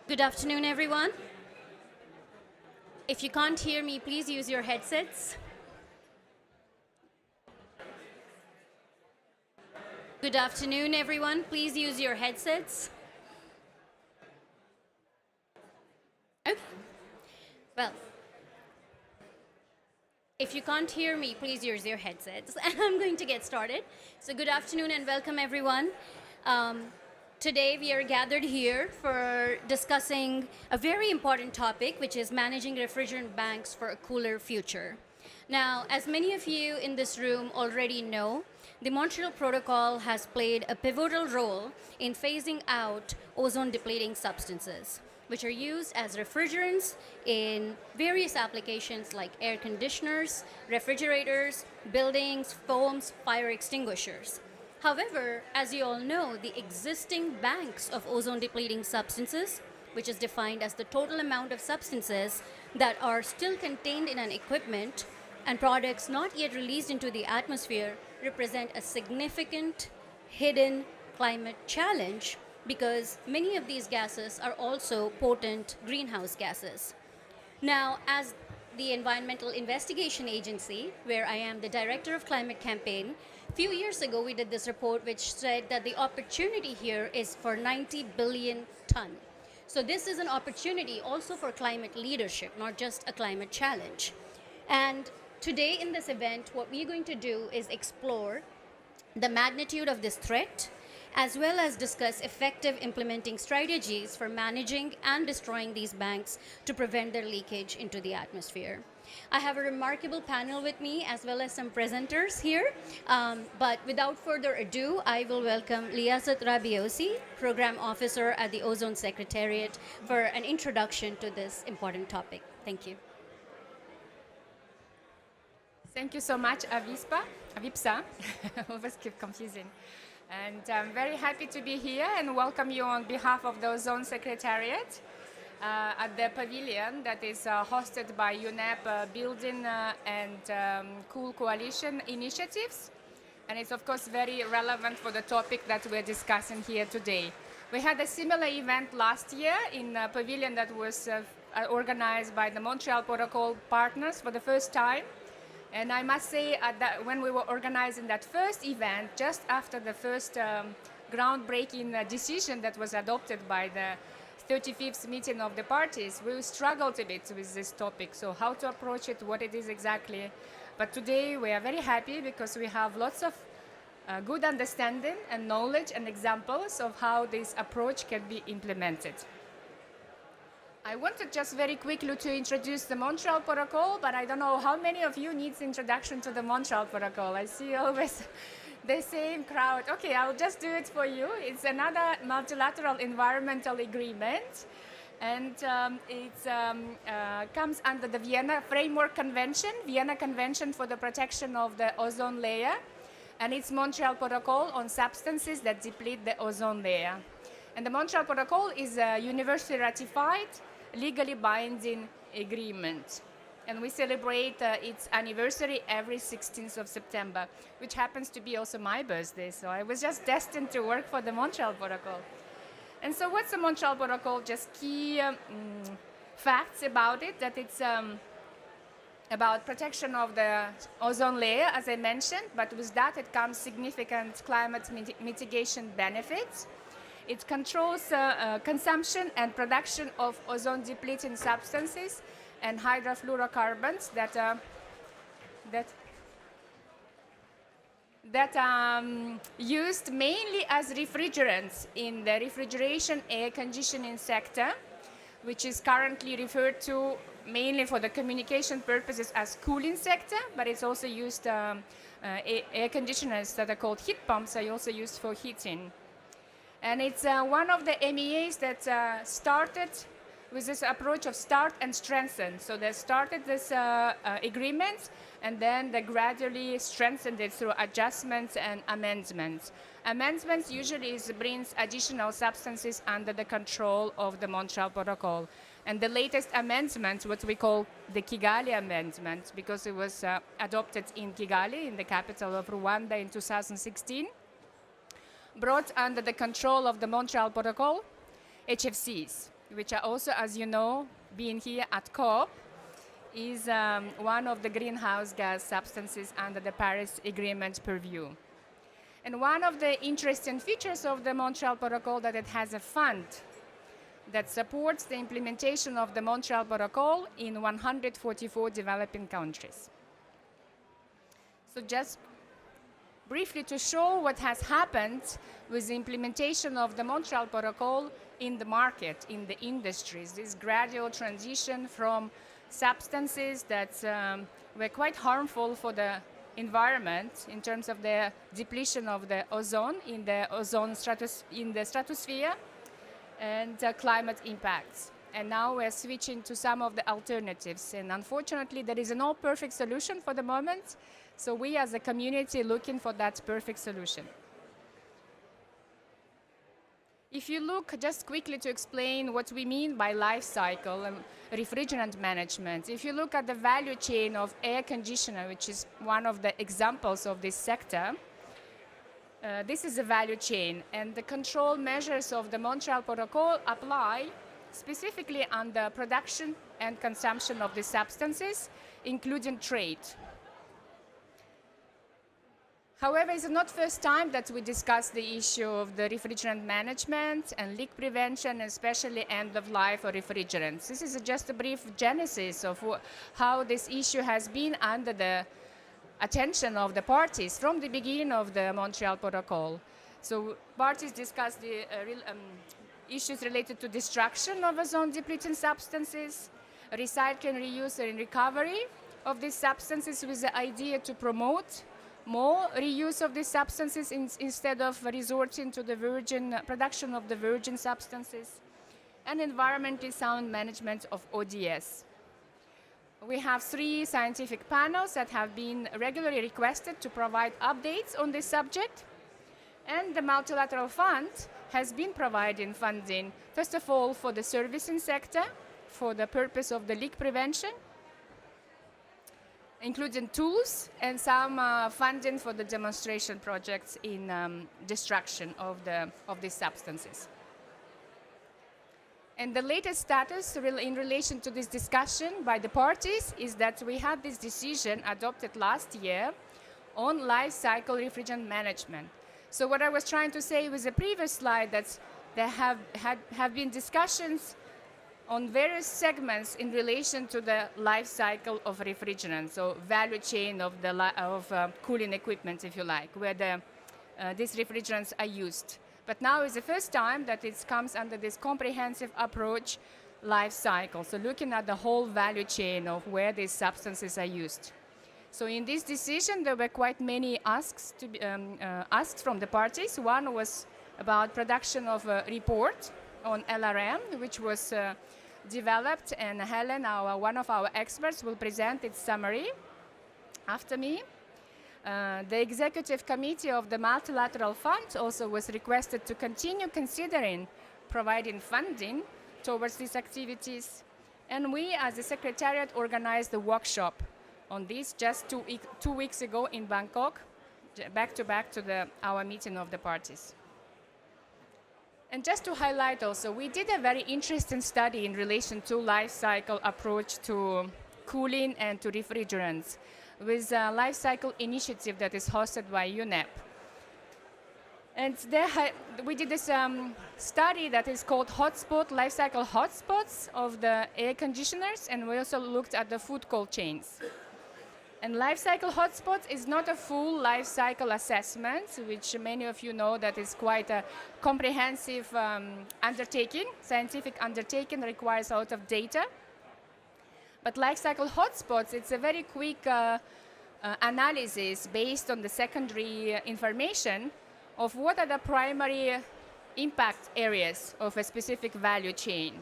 Good afternoon, everyone. If you can't hear me, please use your headsets. Good afternoon, everyone. Please use your headsets. Okay. Well, if you can't hear me, please use your headsets. And I'm going to get started. So good afternoon and welcome, everyone. Today we are gathered here for discussing a very important topic, which is managing refrigerant banks for a cooler future. Now, as many of you in this room already know, the Montreal Protocol has played a pivotal role in phasing out ozone-depleting substances, which are used as refrigerants in various applications like air conditioners, refrigerators, buildings, foams, fire extinguishers. However, as you all know, the existing banks of ozone-depleting substances, which is defined as the total amount of substances that are still contained in an equipment and products not yet released into the atmosphere, represent a significant hidden climate challenge because many of these gases are also potent greenhouse gases. Now, as the Environmental Investigation Agency, where I am the Director of Climate Campaign, a few years ago we did this report which said that the opportunity here is for 90 billion ton. So this is an opportunity also for climate leadership, not just a climate challenge. And today in this event, what we're going to do is explore the magnitude of this threat, as well as discuss effective implementing strategies for managing and destroying these banks to prevent their leakage into the atmosphere. I have a remarkable panel with me, as well as some presenters here. But without further ado, I will welcome Liazat Rabiosi, Program Officer at the Ozone Secretariat, for an introduction to this important topic. Thank you. Thank you so much, Avipsa. Always keep confusing. And I'm very happy to be here and welcome you on behalf of the Ozone Secretariat at the pavilion that is hosted by UNEP Building and Cool Coalition initiatives. And it's, of course, very relevant for the topic that we're discussing here today. We had a similar event last year in a pavilion that was organized by the Montreal Protocol partners for the first time. And I must say when we were organizing that first event, just after the first groundbreaking decision that was adopted by the 35th meeting of the parties, we struggled a bit with this topic. So how to approach it, what it is exactly. But today we are very happy because we have lots of good understanding and knowledge and examples of how this approach can be implemented. I wanted just very quickly to introduce the Montreal Protocol, but I don't know how many of you needs introduction to the Montreal Protocol. I see always the same crowd. Okay, I'll just do it for you. It's another multilateral environmental agreement, and it comes under the Vienna Framework Convention, Vienna Convention for the Protection of the Ozone Layer, and it's Montreal Protocol on substances that deplete the ozone layer. And the Montreal Protocol is a universally ratified, legally binding agreement. And we celebrate its anniversary every 16th of September, which happens to be also my birthday. So I was just destined to work for the Montreal Protocol. And so what's the Montreal Protocol? Just key facts about it, that it's about protection of the ozone layer, as I mentioned, but with that it comes significant climate mitigation benefits. It controls consumption and production of ozone-depleting substances and hydrofluorocarbons that are used mainly as refrigerants in the refrigeration air conditioning sector, which is currently referred to mainly for the communication purposes as cooling sector, but it's also used, air conditioners that are called heat pumps are also used for heating. And it's one of the MEAs that started with this approach of start and strengthen. So they started this agreement, and then they gradually strengthened it through adjustments and amendments. Amendments usually brings additional substances under the control of the Montreal Protocol. And the latest amendment, what we call the Kigali Amendment, because it was adopted in Kigali, in the capital of Rwanda in 2016, brought under the control of the Montreal Protocol HFCs, which are also, as you know, being here at COP, is one of the greenhouse gas substances under the Paris Agreement purview. And one of the interesting features of the Montreal Protocol that it has a fund that supports the implementation of the Montreal Protocol in 144 developing countries. So just briefly to show what has happened with the implementation of the Montreal Protocol in the market, in the industries, this gradual transition from substances that were quite harmful for the environment in terms of the depletion of the ozone in the stratosphere and climate impacts. And now we're switching to some of the alternatives. And unfortunately, there is no perfect solution for the moment. So we as a community looking for that perfect solution. If you look just quickly to explain what we mean by life cycle and refrigerant management, if you look at the value chain of air conditioner, which is one of the examples of this sector, this is a value chain, and the control measures of the Montreal Protocol apply specifically on the production and consumption of the substances, including trade. However, it's not the first time that we discuss the issue of the refrigerant management and leak prevention, especially end-of-life or refrigerants. This is just a brief genesis of how this issue has been under the attention of the parties from the beginning of the Montreal Protocol. So parties discussed the issues related to destruction of ozone-depleting substances, recycling, reuse, and recovery of these substances with the idea to promote more reuse of these substances instead of resorting to the production of the virgin substances, and environmentally sound management of ODS. We have 3 scientific panels that have been regularly requested to provide updates on this subject, and the Multilateral Fund has been providing funding, first of all, for the servicing sector, for the purpose of the leak prevention, including tools and some funding for the demonstration projects in destruction of these substances. And the latest status in relation to this discussion by the parties is that we had this decision adopted last year on life cycle refrigerant management. So what I was trying to say with the previous slide, that there have been discussions on various segments in relation to the life cycle of refrigerants, so value chain of cooling equipment, if you like, where these refrigerants are used. But now is the first time that it comes under this comprehensive approach life cycle, so looking at the whole value chain of where these substances are used. So in this decision, there were quite many asks from the parties. One was about production of a report on LRM, which was developed, and Helen, one of our experts, will present its summary after me. The Executive Committee of the Multilateral Fund also was requested to continue considering providing funding towards these activities. And we, as a Secretariat, organized a workshop on this just 2 weeks ago in Bangkok, back to our meeting of the parties. And just to highlight also, we did a very interesting study in relation to life cycle approach to cooling and to refrigerants with a life cycle initiative that is hosted by UNEP. And we did this study that is called life cycle hotspots of the air conditioners, and we also looked at the food cold chains. And life cycle hotspots is not a full life cycle assessment, which many of you know that is quite a comprehensive undertaking. Scientific undertaking requires a lot of data. But life cycle hotspots, it's a very quick analysis based on the secondary information of what are the primary impact areas of a specific value chain.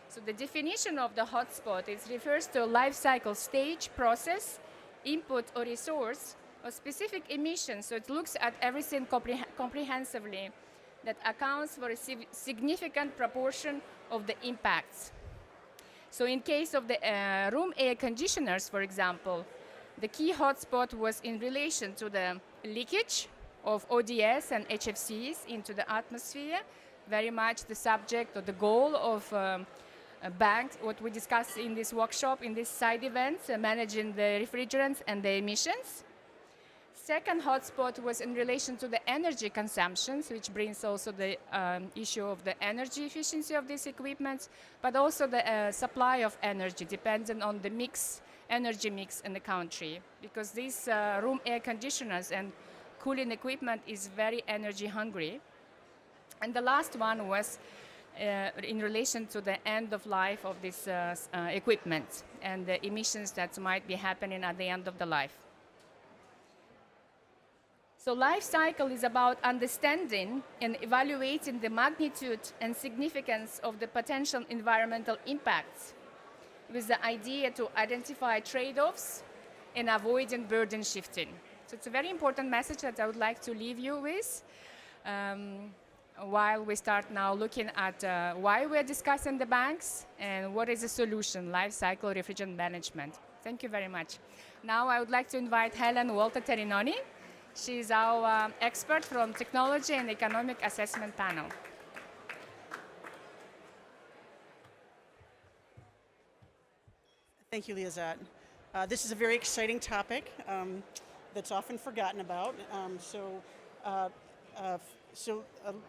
So the definition of the hotspot, it refers to a life cycle stage, process, input or resource, or specific emissions. So it looks at everything comprehensively that accounts for a significant proportion of the impacts. So in case of the room air conditioners, for example, the key hotspot was in relation to the leakage of ODS and HFCs into the atmosphere very much the subject or the goal of a bank, what we discussed in this workshop, in this side events, managing the refrigerants and the emissions. Second hotspot was in relation to the energy consumptions, which brings also the issue of the energy efficiency of these equipments, but also the supply of energy, depending on the energy mix in the country, because these room air conditioners and cooling equipment is very energy hungry. And the last one was in relation to the end of life of this equipment and the emissions that might be happening at the end of the life. So life cycle is about understanding and evaluating the magnitude and significance of the potential environmental impacts with the idea to identify trade-offs and avoiding burden shifting. So it's a very important message that I would like to leave you with while we start now looking at why we're discussing the banks and what is the solution, life cycle refrigerant management. Thank you very much. Now I would like to invite Helen Walter-Terinoni. She's our expert from Technology and Economic Assessment Panel. Thank you, Liazat. This is a very exciting topic that's often forgotten about.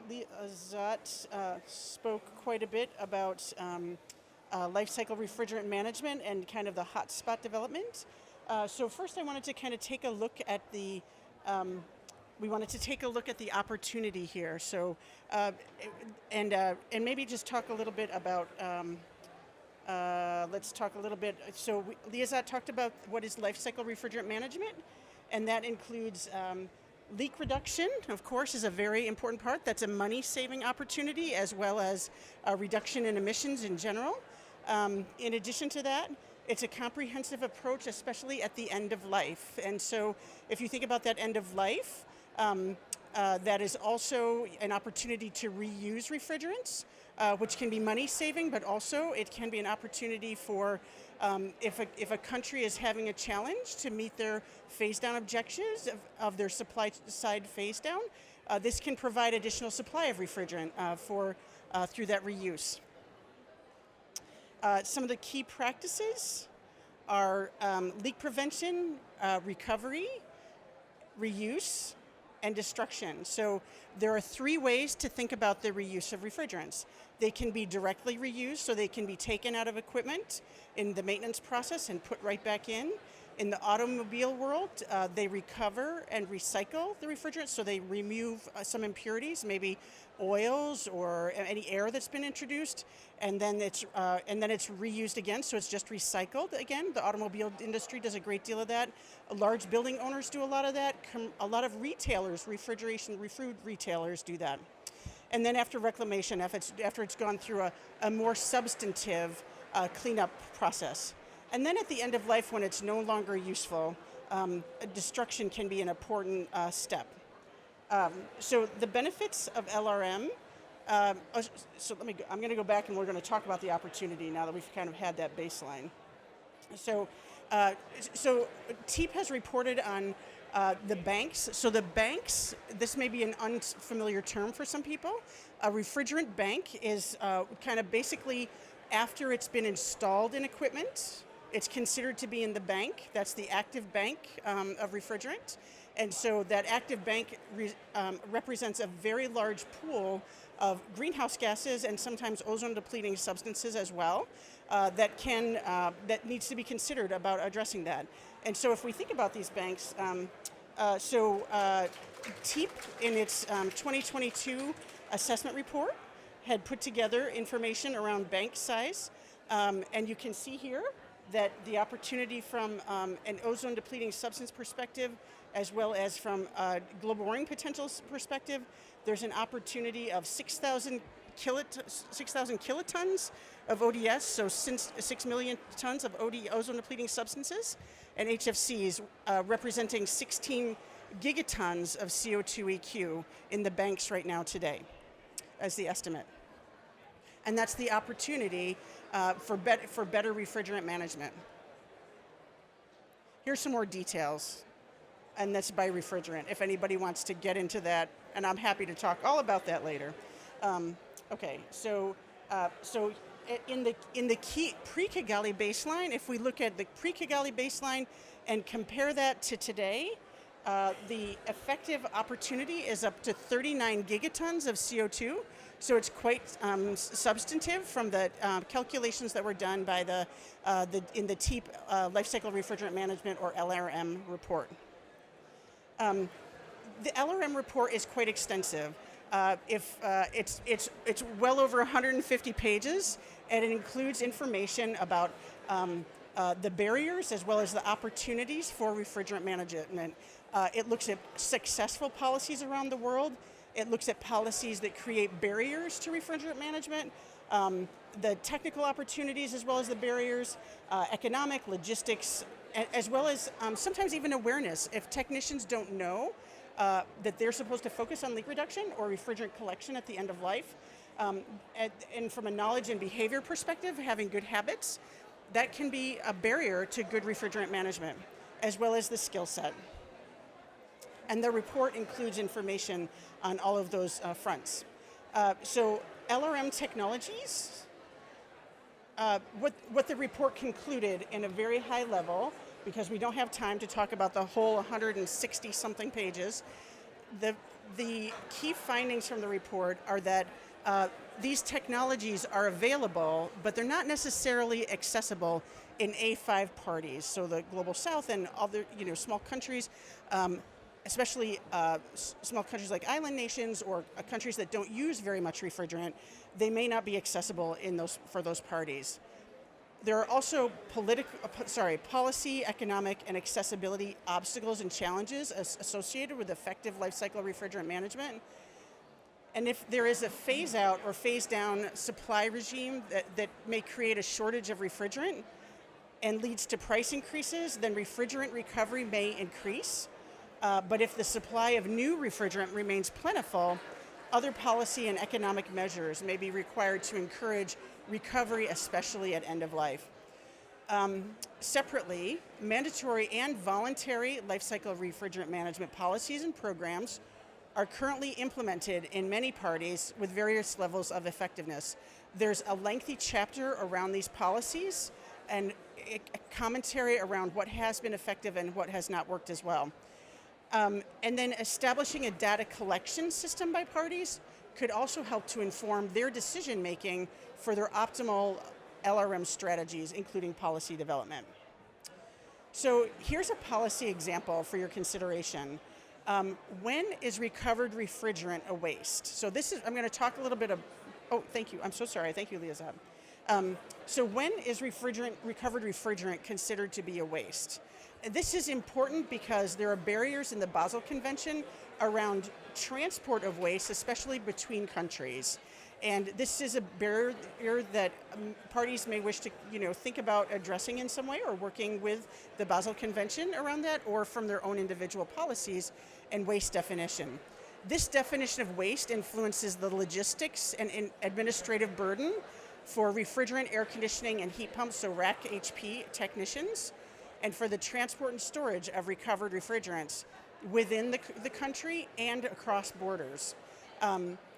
Liazat spoke quite a bit about life cycle refrigerant management and kind of the hotspot development. So first, I wanted to kind of take a look at the opportunity here. So, and maybe just talk a little bit about. Let's talk a little bit. So Liazat talked about what is life cycle refrigerant management, and that includes leak reduction, of course, is a very important part. That's a money-saving opportunity, as well as a reduction in emissions in general. In addition to that, it's a comprehensive approach, especially at the end of life. And so if you think about that end of life, that is also an opportunity to reuse refrigerants, which can be money saving, but also it can be an opportunity for if a country is having a challenge to meet their phase down objectives of their supply side phase down, this can provide additional supply of refrigerant through that reuse. Some of the key practices are leak prevention, recovery, reuse, and destruction. So there are three ways to think about the reuse of refrigerants. They can be directly reused, so they can be taken out of equipment in the maintenance process and put right back in. In the automobile world, they recover and recycle the refrigerants, so they remove some impurities, maybe oils or any air that's been introduced, and then it's reused again, so it's just recycled again. The automobile industry does a great deal of that. Large building owners do a lot of that. A lot of retailers, food retailers do that. And then after reclamation, after it's gone through a more substantive cleanup process. And then at the end of life, when it's no longer useful, destruction can be an important step. So the benefits of LRM, I'm going to go back and we're going to talk about the opportunity now that we've kind of had that baseline. So TEEP has reported on the banks. So the banks, this may be an unfamiliar term for some people. A refrigerant bank is kind of basically after it's been installed in equipment, it's considered to be in the bank. That's the active bank of refrigerant. And so that active bank represents a very large pool of greenhouse gases and sometimes ozone-depleting substances as well that needs to be considered about addressing that. And so if we think about these banks, TEEP in its 2022 assessment report had put together information around bank size, and you can see here that the opportunity from an ozone-depleting substance perspective, as well as from a global warming potential perspective, there's an opportunity of 6,000 kilotons of ODS, so 6 million tons of ozone-depleting substances, and HFCs representing 16 gigatons of CO2 EQ in the banks right now today, as the estimate. And that's the opportunity for better refrigerant management. Here's some more details, and that's by refrigerant, if anybody wants to get into that, and I'm happy to talk all about that later. Okay, so in the key pre-Kigali baseline, if we look at the pre-Kigali baseline and compare that to today, the effective opportunity is up to 39 gigatons of CO2. So it's quite substantive from the calculations that were done by in the TEEP Life Cycle Refrigerant Management, or LRM, report. The LRM report is quite extensive. It's well over 150 pages, and it includes information about the barriers as well as the opportunities for refrigerant management. It looks at successful policies around the world. It looks at policies that create barriers to refrigerant management, the technical opportunities as well as the barriers, economic, logistics, as well as sometimes even awareness. If technicians don't know that they're supposed to focus on leak reduction or refrigerant collection at the end of life, and from a knowledge and behavior perspective, having good habits, that can be a barrier to good refrigerant management, as well as the skill set. And the report includes information on all of those fronts. So LRM technologies, what the report concluded in a very high level, because we don't have time to talk about the whole 160 something pages, the key findings from the report are that these technologies are available, but they're not necessarily accessible in A5 parties. So the Global South and other small countries, especially small countries like island nations or countries that don't use very much refrigerant, they may not be accessible for those parties. There are also policy, economic, and accessibility obstacles and challenges associated with effective life cycle refrigerant management. And if there is a phase out or phase down supply regime that may create a shortage of refrigerant and leads to price increases, then refrigerant recovery may increase. But if the supply of new refrigerant remains plentiful, other policy and economic measures may be required to encourage recovery, especially at end of life. Separately, mandatory and voluntary life cycle refrigerant management policies and programs are currently implemented in many parties with various levels of effectiveness. There's a lengthy chapter around these policies and a commentary around what has been effective and what has not worked as well. And then establishing a data collection system by parties could also help to inform their decision making for their optimal LRM strategies, including policy development. So here's a policy example for your consideration. When is recovered refrigerant a waste? So I'm going to talk a little bit of, oh, thank you, I'm so sorry, thank you, Liazad. So when is recovered refrigerant considered to be a waste? This is important because there are barriers in the Basel Convention around transport of waste, especially between countries. And this is a barrier that parties may wish to think about addressing in some way, or working with the Basel Convention around that, or from their own individual policies and waste definition. This definition of waste influences the logistics and administrative burden for refrigerant, air conditioning, and heat pumps, so RAC HP technicians, and for the transport and storage of recovered refrigerants within the country and across borders.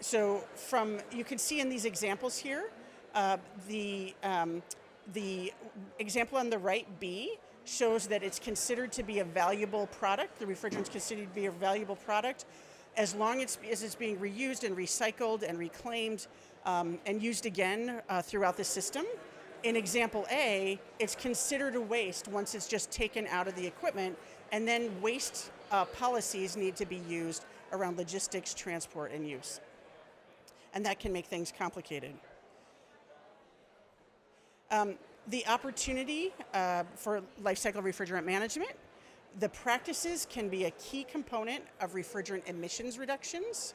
So you can see in these examples here, the example on the right, B, shows that it's considered to be a valuable product. The refrigerant is considered to be a valuable product as long as it's being reused and recycled and reclaimed and used again throughout the system. In example A, it's considered a waste once it's just taken out of the equipment, and then waste policies need to be used around logistics, transport, and use. And that can make things complicated. The opportunity for life cycle refrigerant management, the practices can be a key component of refrigerant emissions reductions.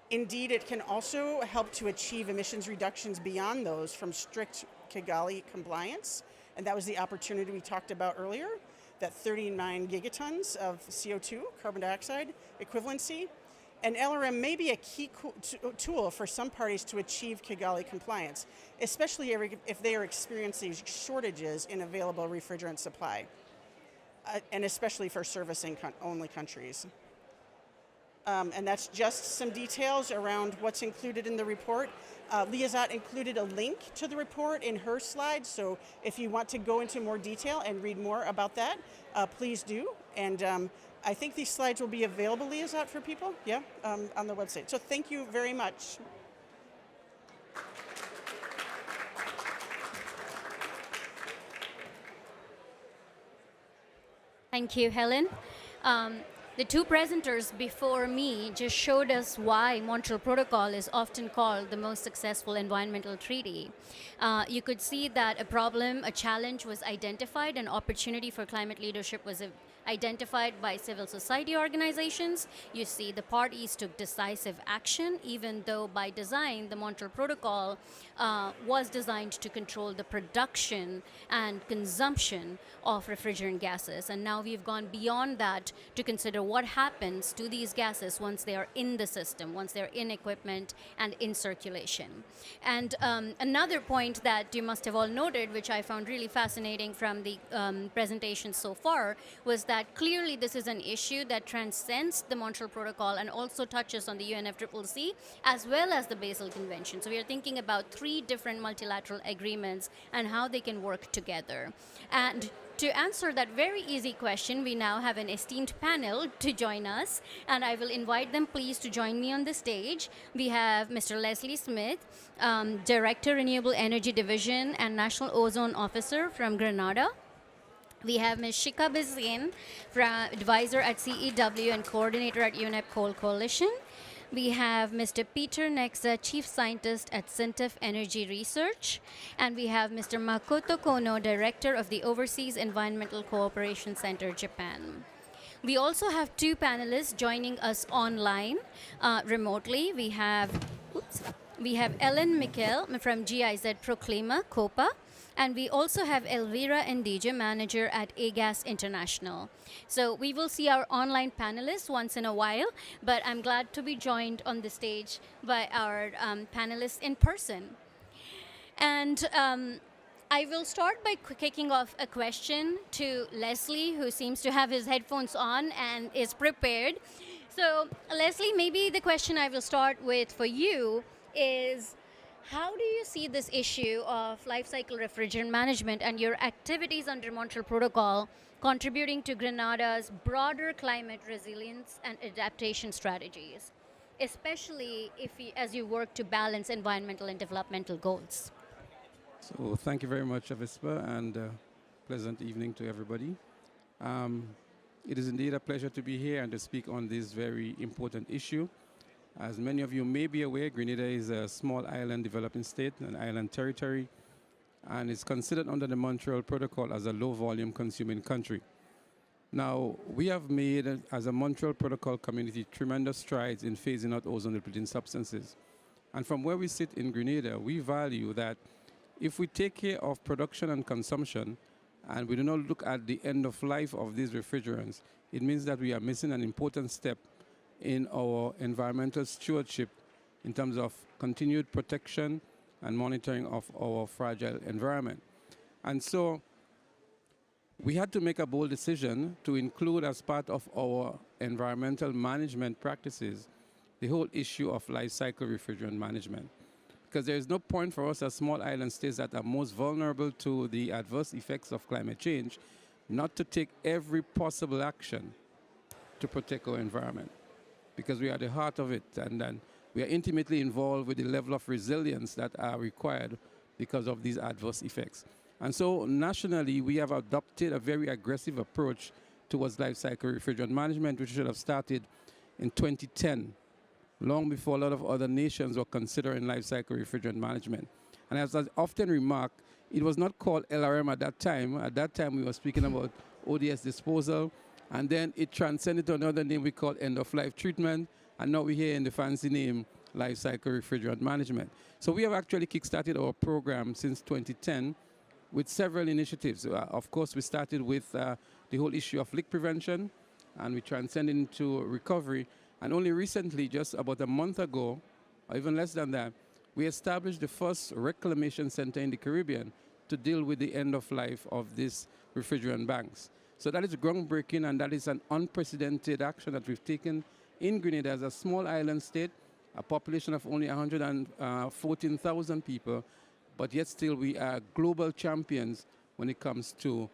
Indeed, it can also help to achieve emissions reductions beyond those from strict Kigali compliance. And that was the opportunity we talked about earlier, that 39 gigatons of CO2, carbon dioxide equivalency. And LRM may be a key tool for some parties to achieve Kigali compliance, especially if they are experiencing shortages in available refrigerant supply, and especially for servicing only countries. and that's just some details around what's included in the report. Liazat included a link to the report in her slides, so if you want to go into more detail and read more about that, please do. And I think these slides will be available, Liazat, for people, yeah, on the website. So thank you very much. Thank you, Helen. The two presenters before me just showed us why Montreal Protocol is often called the most successful environmental treaty. You could see that a problem, a challenge was identified, an opportunity for climate leadership was identified by civil society organizations. You see the parties took decisive action, even though by design the Montreal Protocol was designed to control the production and consumption of refrigerant gases. And now we've gone beyond that to consider what happens to these gases once they are in the system, once they're in equipment and in circulation. And another point that you must have all noted, which I found really fascinating from the presentation so far, was that clearly this is an issue that transcends the Montreal Protocol and also touches on the UNFCCC as well as the Basel Convention. So we are thinking about 3 different multilateral agreements and how they can work together. And to answer that very easy question, we now have an esteemed panel to join us, and I will invite them please to join me on the stage. We have Mr. Leslie Smith, Director, Renewable Energy Division and National Ozone Officer from Grenada. We have Ms. Shika Bizin, Advisor at CEW and Coordinator at UNEP Coal Coalition. We have Mr. Peter Nexa, Chief Scientist at Syntef Energy Research. And we have Mr. Makoto Kono, Director of the Overseas Environmental Cooperation Center, Japan. We also have 2 panelists joining us online remotely. We have Ellen Mikkel from GIZ Proclima, COPA. And we also have Elvira Ndije, Manager at AGAS International. So we will see our online panelists once in a while, but I'm glad to be joined on the stage by our panelists in person. And I will start by kicking off a question to Leslie, who seems to have his headphones on and is prepared. So Leslie, maybe the question I will start with for you is, how do you see this issue of life cycle refrigerant management and your activities under Montreal Protocol contributing to Grenada's broader climate resilience and adaptation strategies, especially as you work to balance environmental and developmental goals? So thank you very much, Avispa, and pleasant evening to everybody. It is indeed a pleasure to be here and to speak on this very important issue. As many of you may be aware, Grenada is a small island developing state, an island territory, and is considered under the Montreal Protocol as a low-volume consuming country. Now, we have made, as a Montreal Protocol community, tremendous strides in phasing out ozone-depleting substances. And from where we sit in Grenada, we value that if we take care of production and consumption, and we do not look at the end of life of these refrigerants, it means that we are missing an important step in our environmental stewardship in terms of continued protection and monitoring of our fragile environment. And so we had to make a bold decision to include as part of our environmental management practices the whole issue of life cycle refrigerant management. Because there is no point for us as small island states that are most vulnerable to the adverse effects of climate change not to take every possible action to protect our environment, because we are at the heart of it, and then we are intimately involved with the level of resilience that are required because of these adverse effects. And so nationally, we have adopted a very aggressive approach towards life cycle refrigerant management, which should have started in 2010, long before a lot of other nations were considering life cycle refrigerant management. And as I often remark, it was not called LRM at that time. At that time, we were speaking about ODS disposal, and then it transcended to another name we call end-of-life treatment, and now we hear in the fancy name life cycle refrigerant management. So we have actually kickstarted our program since 2010 with several initiatives. Of course, we started with the whole issue of leak prevention, and we transcended into recovery. And only recently, just about a month ago, or even less than that, we established the first reclamation center in the Caribbean to deal with the end of life of these refrigerant banks. So that is groundbreaking, and that is an unprecedented action that we've taken In Grenada, as a small island state, a population of only 114,000 people, but yet still we are global champions when it comes to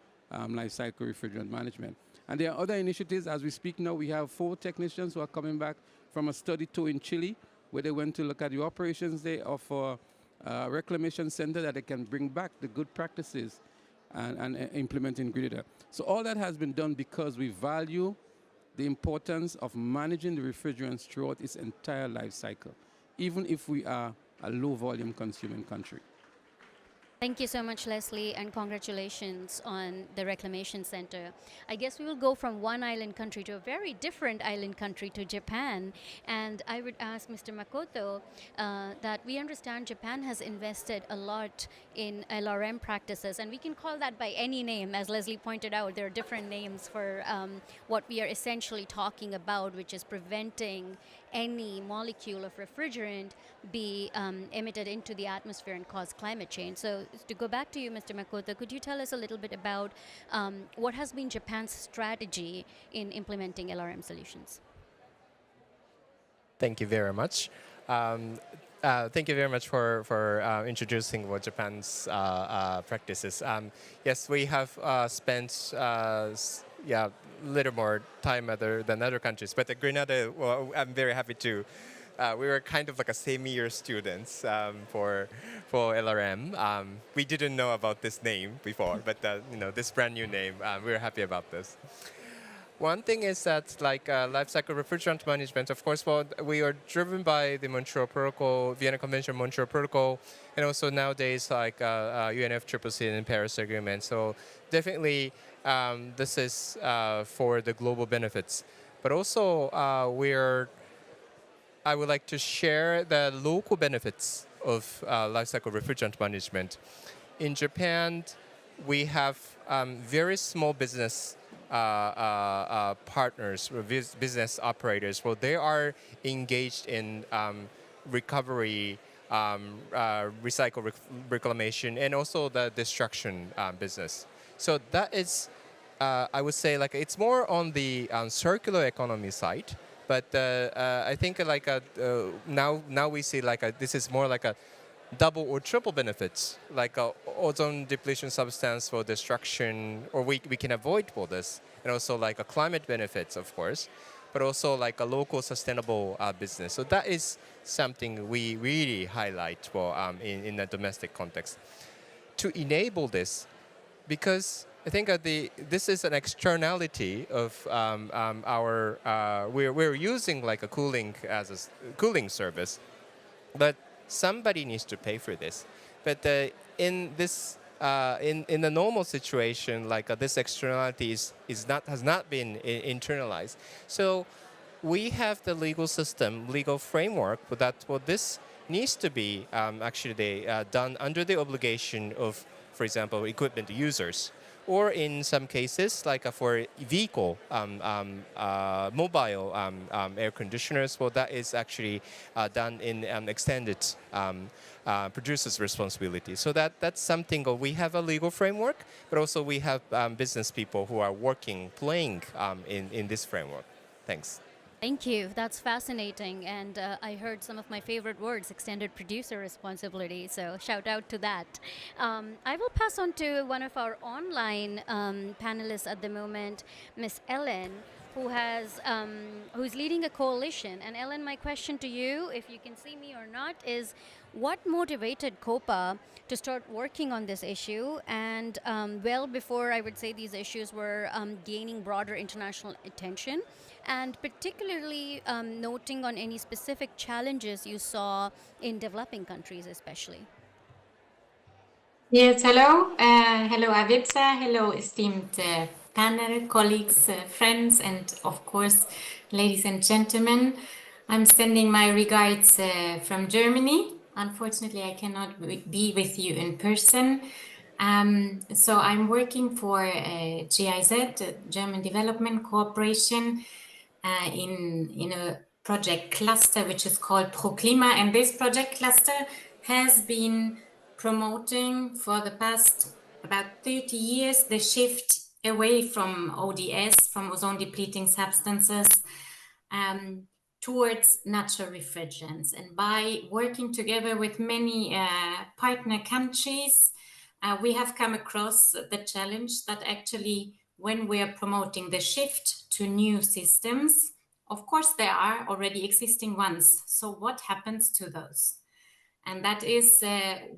life cycle refrigerant management. And there are other initiatives. As we speak now, we have 4 technicians who are coming back from a study tour in Chile, where they went to look at the operations there of a reclamation center that they can bring back the good practices and implement in Grenada. So all that has been done because we value the importance of managing the refrigerants throughout its entire life cycle, even if we are a low volume consuming country. Thank you so much, Leslie, and congratulations on the Reclamation Center. I guess we will go from one island country to a very different island country, to Japan. And I would ask Mr. Makoto that we understand Japan has invested a lot in LRM practices, and we can call that by any name. As Leslie pointed out, there are different names for what we are essentially talking about, which is preventing any molecule of refrigerant be emitted into the atmosphere and cause climate change. So to go back to you, Mr. Makoto, could you tell us a little bit about what has been Japan's strategy in implementing LRM solutions? Thank you very much. Thank you very much for introducing what Japan's practices. Yes, we have spent little more time than other countries, but at Grenada, well, I'm very happy to. We were kind of like a same-year students for LRM. We didn't know about this name before, but this brand new name, we were happy about this. One thing is that, like life cycle refrigerant management, of course, well, we are driven by the Montreal Protocol, Vienna Convention, Montreal Protocol, and also nowadays like UNFCCC and Paris Agreement. So definitely, this is for the global benefits. But also, I would like to share the local benefits of life cycle refrigerant management. In Japan, we have very small business partners, business operators. Well, they are engaged in recovery, recycle reclamation, and also the destruction business. So that is, I would say, like it's more on the circular economy side. But I think like now we see like this is more like a double or triple benefits, like ozone depletion substance for destruction, or we can avoid all this, and also like a climate benefits, of course, but also like a local sustainable business. So that is something we really highlight for in the domestic context. To enable this, because I think this is an externality of we're using like a cooling as a cooling service, but somebody needs to pay for this. But in this in the normal situation, like this externality has not been internalized. So we have the legal system, legal framework, but this needs to be actually done under the obligation of, for example, equipment users. Or in some cases, like for vehicle, mobile air conditioners, well, that is actually done in extended producer's responsibility. So that's something we have a legal framework, but also we have business people who are playing in this framework. Thanks. Thank you. That's fascinating. And I heard some of my favorite words, extended producer responsibility. So shout out to that. I will pass on to one of our online panelists at the moment, Miss Ellen, who's leading a coalition. And Ellen, my question to you, if you can see me or not, is what motivated COPA to start working on this issue? And well before, I would say, these issues were gaining broader international attention, and particularly noting on any specific challenges you saw in developing countries especially. Yes, hello. Hello, Avipsa. Hello, esteemed panel, colleagues, friends, and of course, ladies and gentlemen. I'm sending my regards from Germany. Unfortunately, I cannot be with you in person. So I'm working for GIZ, German Development Cooperation, in a project cluster which is called ProKlima, and this project cluster has been promoting for the past about 30 years the shift away from ODS, from ozone depleting substances, um, towards natural refrigerants. And by working together with many partner countries, we have come across the challenge that actually when we are promoting the shift to new systems, of course there are already existing ones. So what happens to those? And that is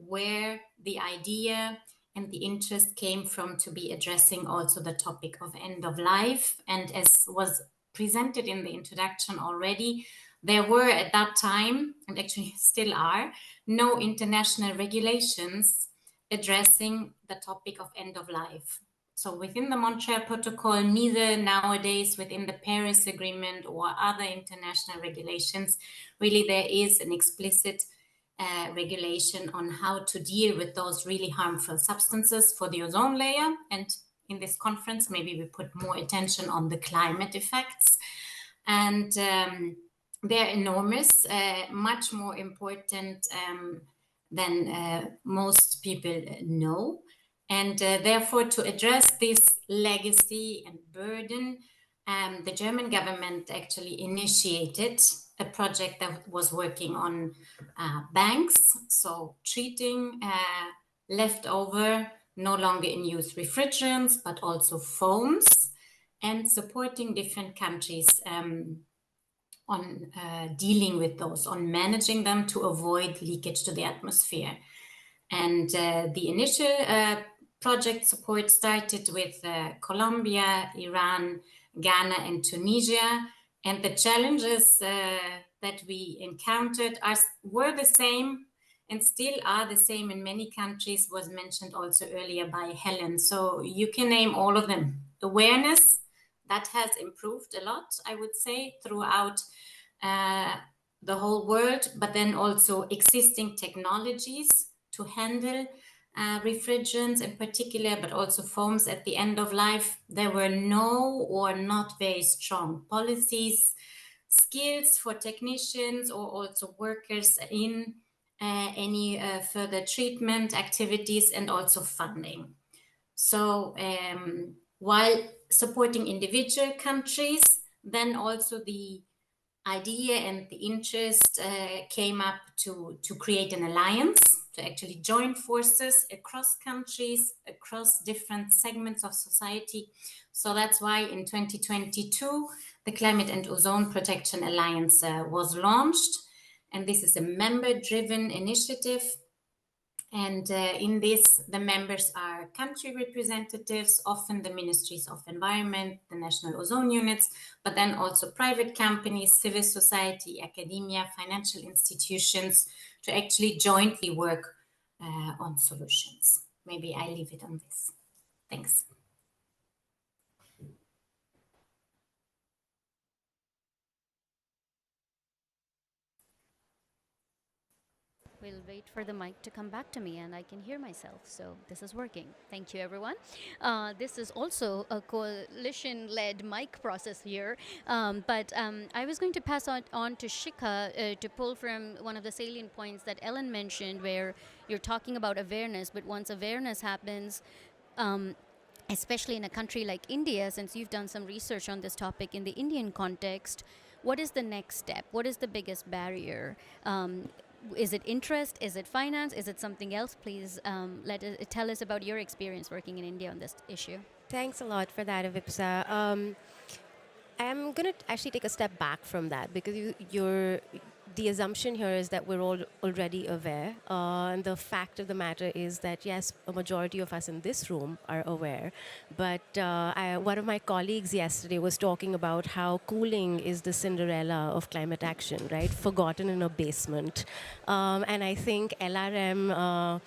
where the idea and the interest came from, to be addressing also the topic of end of life. And as was presented in the introduction already, there were at that time, and actually still are, no international regulations addressing the topic of end of life. So within the Montreal Protocol, neither nowadays within the Paris Agreement or other international regulations, really there is an explicit regulation on how to deal with those really harmful substances for the ozone layer. And in this conference, maybe we put more attention on the climate effects. And they're enormous, much more important than most people know. And therefore, to address this legacy and burden, the German government actually initiated a project that was working on banks, so treating leftover, no longer in use refrigerants, but also foams, and supporting different countries on dealing with those, on managing them to avoid leakage to the atmosphere. And the initial project support started with Colombia, Iran, Ghana, and Tunisia. And the challenges that we encountered were the same and still are the same in many countries, was mentioned also earlier by Helen. So you can name all of them. Awareness, that has improved a lot, I would say, throughout the whole world, but then also existing technologies to handle refrigerants in particular, but also foams at the end of life. There were no or not very strong policies, skills for technicians or also workers in any further treatment activities, and also funding. So while supporting individual countries, then also the idea and the interest came up to create an alliance, to actually join forces across countries, across different segments of society. So that's why in 2022, the Climate and Ozone Protection Alliance was launched. And this is a member-driven initiative. And in this, the members are country representatives, often the ministries of environment, the national ozone units, but then also private companies, civil society, academia, financial institutions, to actually jointly work on solutions. Maybe I leave it on this. Thanks. We'll wait for the mic to come back to me and I can hear myself. So this is working. Thank you, everyone. This is also a coalition-led mic process here. But I was going to pass on to Shika to pull from one of the salient points that Ellen mentioned, where you're talking about awareness, but once awareness happens, especially in a country like India, since you've done some research on this topic in the Indian context, what is the next step? What is the biggest barrier? Is it interest? Is it finance? Is it something else? Please tell us about your experience working in India on this issue. Thanks a lot for that, Avipsa. I'm going to actually take a step back from that, because the assumption here is that we're all already aware. And the fact of the matter is that, yes, a majority of us in this room are aware. But one of my colleagues yesterday was talking about how cooling is the Cinderella of climate action, right? Forgotten in a basement. And I think LRM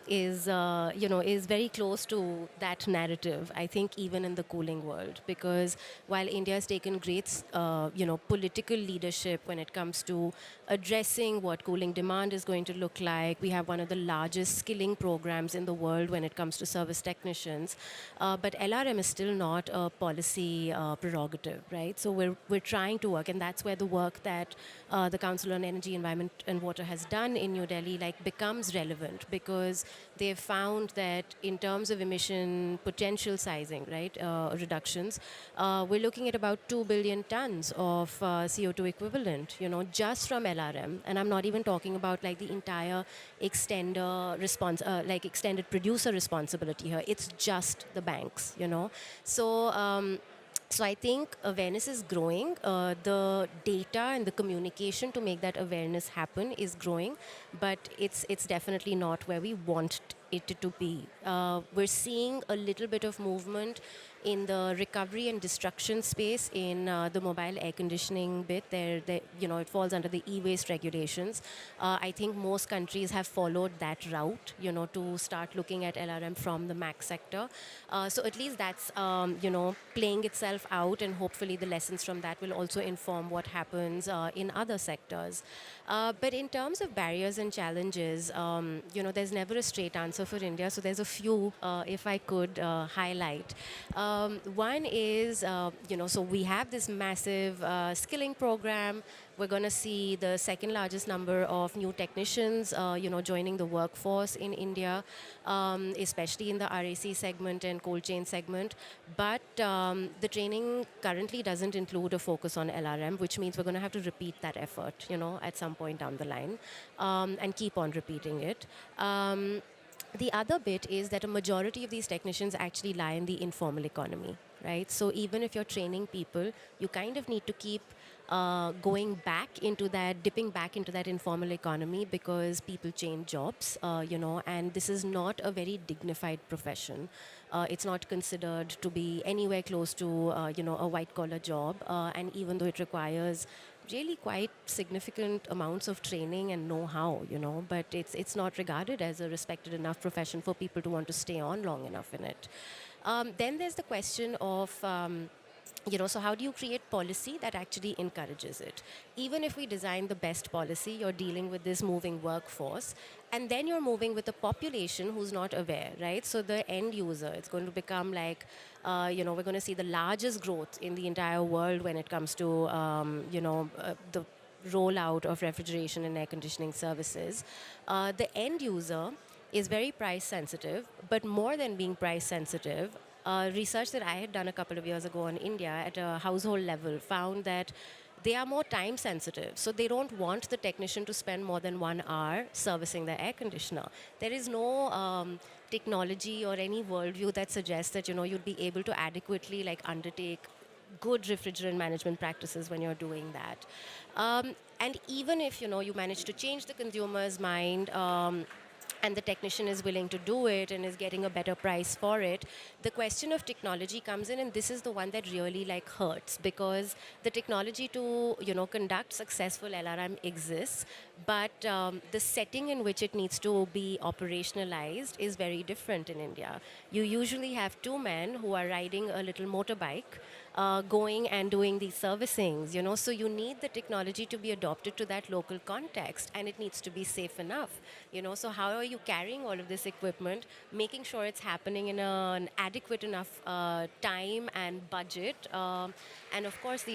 is very close to that narrative, I think, even in the cooling world. Because while India has taken great, political leadership when it comes to addressing what cooling demand is going to look like. We have one of the largest skilling programs in the world when it comes to service technicians. But LRM is still not a policy prerogative, right? So we're trying to work, and that's where the work that the Council on Energy, Environment and Water has done in New Delhi becomes relevant, because they've found that in terms of emission potential sizing, right, reductions, we're looking at about 2 billion tons of CO2 equivalent, just from LRM. And I'm not even talking about the entire extended producer responsibility here. It's just the banks, So I think awareness is growing. The data and the communication to make that awareness happen is growing, but it's definitely not where we want it to be. We're seeing a little bit of movement in the recovery and destruction space in the mobile air conditioning bit. It falls under the e-waste regulations. I think most countries have followed that route, to start looking at LRM from the MAC sector. So at least that's, playing itself out, and hopefully the lessons from that will also inform what happens in other sectors. But in terms of barriers and challenges, there's never a straight answer for India. So there's a few, if I could highlight. One is, so we have this massive skilling program. We're going to see the second largest number of new technicians, joining the workforce in India, especially in the RAC segment and cold chain segment. But the training currently doesn't include a focus on LRM, which means we're going to have to repeat that effort, at some point down the line, and keep on repeating it. The other bit is that a majority of these technicians actually lie in the informal economy, right? So even if you're training people, you kind of need to keep dipping back into that informal economy, because people change jobs, and this is not a very dignified profession. It's not considered to be anywhere close to, a white-collar job, and even though it requires really quite significant amounts of training and know-how, but it's not regarded as a respected enough profession for people to want to stay on long enough in it. Then there's the question of so how do you create policy that actually encourages it? Even if we design the best policy, you're dealing with this moving workforce, and then you're moving with a population who's not aware, right? So the end user, it's going to become we're going to see the largest growth in the entire world when it comes to, the rollout of refrigeration and air conditioning services. The end user is very price sensitive, but more than being price sensitive, research that I had done a couple of years ago on India at a household level found that they are more time sensitive. So they don't want the technician to spend more than 1 hour servicing the air conditioner. There is no technology or any worldview that suggests that, you'd be able to adequately undertake good refrigerant management practices when you're doing that. And even if, you manage to change the consumer's mind, and the technician is willing to do it and is getting a better price for it, the question of technology comes in, and this is the one that really hurts, because the technology to conduct successful LRM exists, but the setting in which it needs to be operationalized is very different in India. You usually have 2 men who are riding a little motorbike, going and doing these servicings, so you need the technology to be adopted to that local context, and it needs to be safe enough, so how are you carrying all of this equipment, making sure it's happening in an adequate enough time and budget, and of course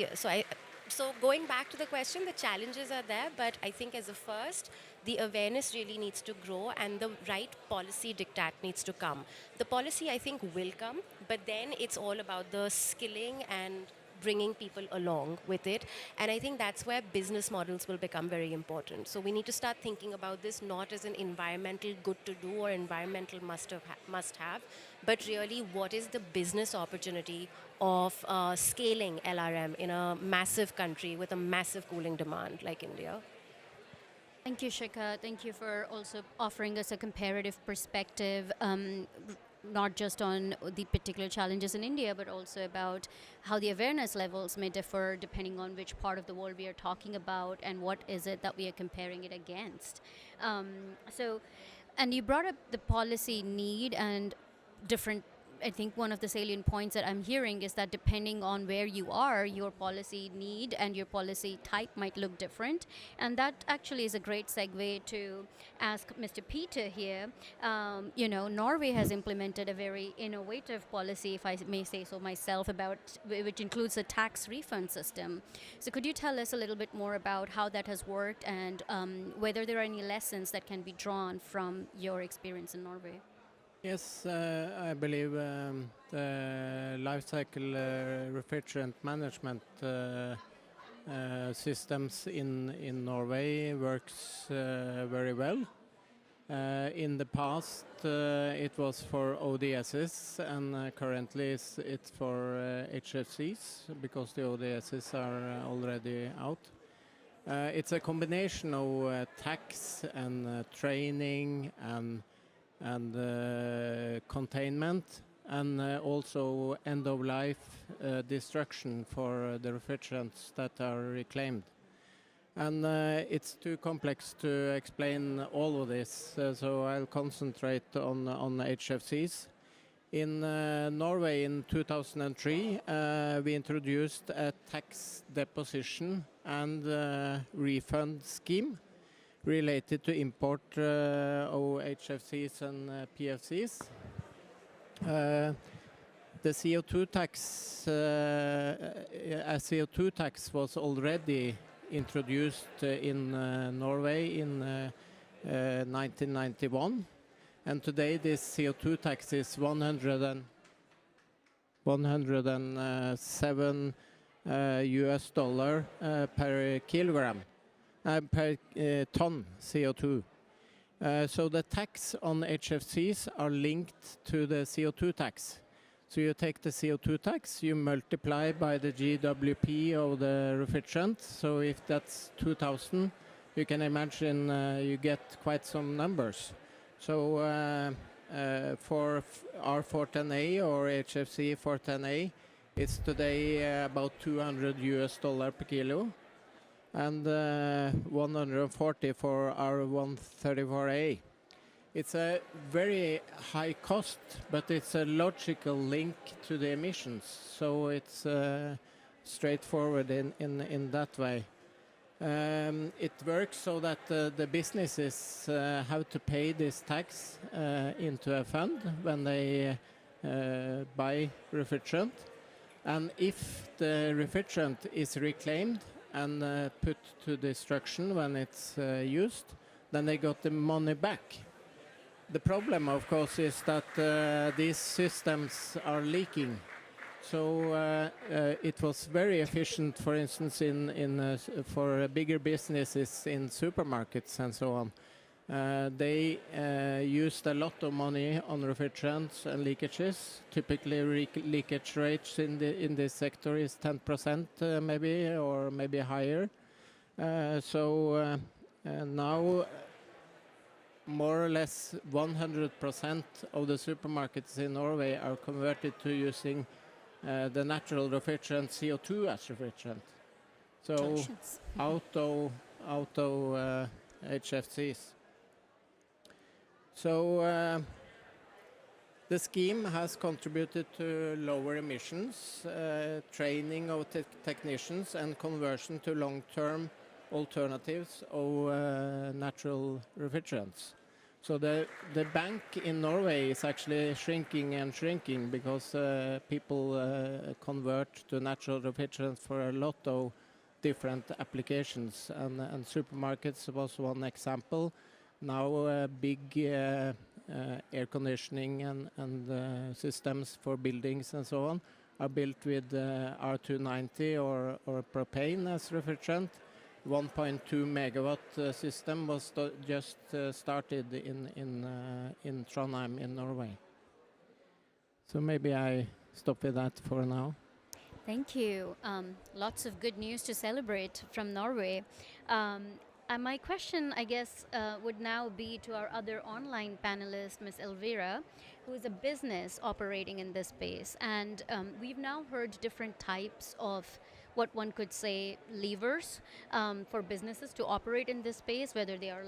so going back to the question, the challenges are there, but I think as a first, the awareness really needs to grow, and the right policy diktat needs to come. The policy, I think, will come, but then it's all about the skilling and bringing people along with it. And I think that's where business models will become very important. So we need to start thinking about this not as an environmental good to do or environmental must have, but really what is the business opportunity of scaling LRM in a massive country with a massive cooling demand like India. Thank you, Shikha. Thank you for also offering us a comparative perspective, not just on the particular challenges in India, but also about how the awareness levels may differ depending on which part of the world we are talking about and what is it that we are comparing it against. And you brought up the policy need and different I think one of the salient points that I'm hearing is that depending on where you are, your policy need and your policy type might look different. And that actually is a great segue to ask Mr. Peter here. Norway has implemented a very innovative policy, if I may say so myself, which includes a tax refund system. So could you tell us a little bit more about how that has worked and whether there are any lessons that can be drawn from your experience in Norway? Yes, I believe the life cycle refrigerant management systems in Norway works very well. In the past, it was for ODSs, and currently it's for HFCs because the ODSs are already out. It's a combination of tax and training and containment, and also end-of-life destruction for the refrigerants that are reclaimed. And it's too complex to explain all of this, so I'll concentrate on HFCs. In Norway in 2003, we introduced a tax deposition and refund scheme related to import of HFCs and PFCs. The CO2 tax, a CO2 tax was already introduced in Norway in 1991, and today this CO2 tax is 107 US dollar per kilogram. Per ton CO2. So the tax on HFCs are linked to the CO2 tax. So you take the CO2 tax, you multiply by the GWP of the refrigerant. So if that's 2,000, you can imagine you get quite some numbers. So for R410A or HFC 410A, it's today about 200 US dollar per kilo, and 140 for our 134A. It's a very high cost, but it's a logical link to the emissions, so it's straightforward in that way. It works so that the businesses have to pay this tax into a fund when they buy refrigerant, and if the refrigerant is reclaimed and put to destruction when it's used, then they got the money back. The problem, of course, is that these systems are leaking. So it was very efficient, for instance, for bigger businesses in supermarkets and so on. They used a lot of money on refrigerants and leakages. Typically, leakage rates in this sector is 10% maybe, or maybe higher. So now more or less 100% of the supermarkets in Norway are converted to using the natural refrigerant CO2 as refrigerant. So out of HFCs. So the scheme has contributed to lower emissions, training of technicians, and conversion to long-term alternatives of natural refrigerants. So the bank in Norway is actually shrinking and shrinking because people convert to natural refrigerants for a lot of different applications, and supermarkets was one example. Now big air conditioning and systems for buildings and so on are built with R290 or propane as refrigerant. 1.2 megawatt system was just started in Trondheim in Norway. So maybe I stop with that for now. Thank you. Lots of good news to celebrate from Norway. My question, I guess, would now be to our other online panelist, Ms. Elvira, who is a business operating in this space. And we've now heard different types of what one could say, levers for businesses to operate in this space, whether they are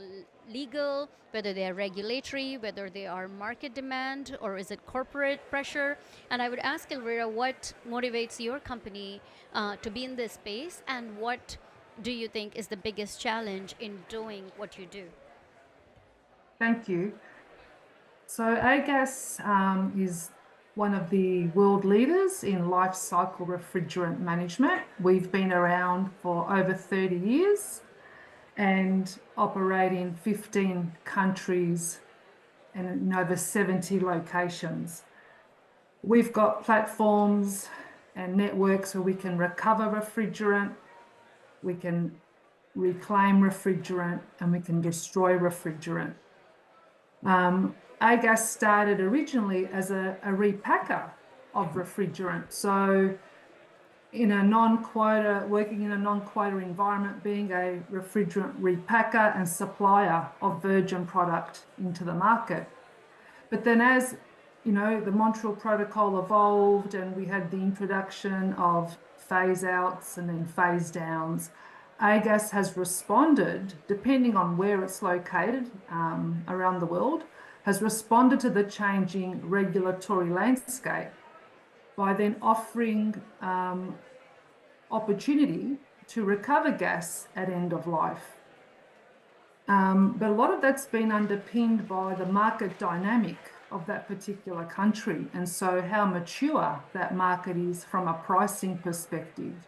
legal, whether they are regulatory, whether they are market demand, or is it corporate pressure? And I would ask Elvira, what motivates your company to be in this space, and what do you think is the biggest challenge in doing what you do? Thank you. So AGAS is one of the world leaders in life cycle refrigerant management. We've been around for over 30 years and operate in 15 countries and in over 70 locations. We've got platforms and networks where we can recover refrigerant, we can reclaim refrigerant, and we can destroy refrigerant. AGAS started originally as a repacker of refrigerant. So in a non-quota, working in a non-quota environment, being a refrigerant repacker and supplier of virgin product into the market. But then as you know, the Montreal Protocol evolved and we had the introduction of phase outs and then phase downs, AGAS has responded, depending on where it's located around the world, has responded to the changing regulatory landscape by then offering opportunity to recover gas at end of life. But a lot of that's been underpinned by the market dynamic of that particular country, and so how mature that market is from a pricing perspective.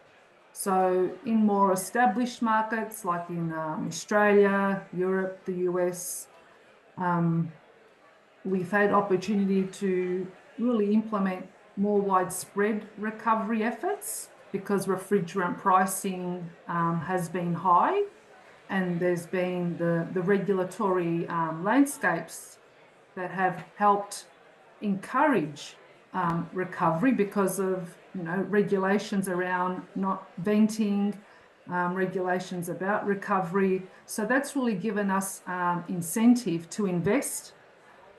So in more established markets like in Australia, Europe, the US, we've had opportunity to really implement more widespread recovery efforts because refrigerant pricing has been high, and there's been the regulatory landscapes that have helped encourage recovery because of regulations around not venting, regulations about recovery. So that's really given us incentive to invest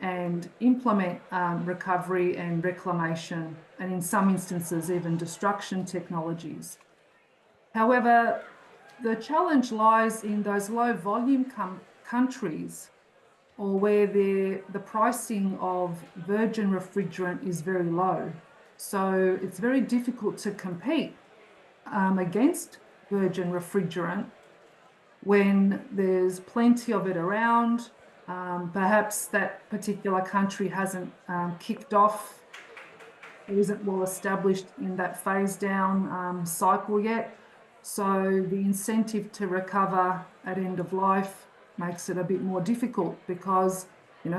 and implement recovery and reclamation, and in some instances even destruction technologies. However, the challenge lies in those low volume countries, or where the pricing of virgin refrigerant is very low. So it's very difficult to compete against virgin refrigerant when there's plenty of it around. Perhaps that particular country hasn't kicked off, or isn't well established in that phase down cycle yet. So the incentive to recover at end of life makes it a bit more difficult because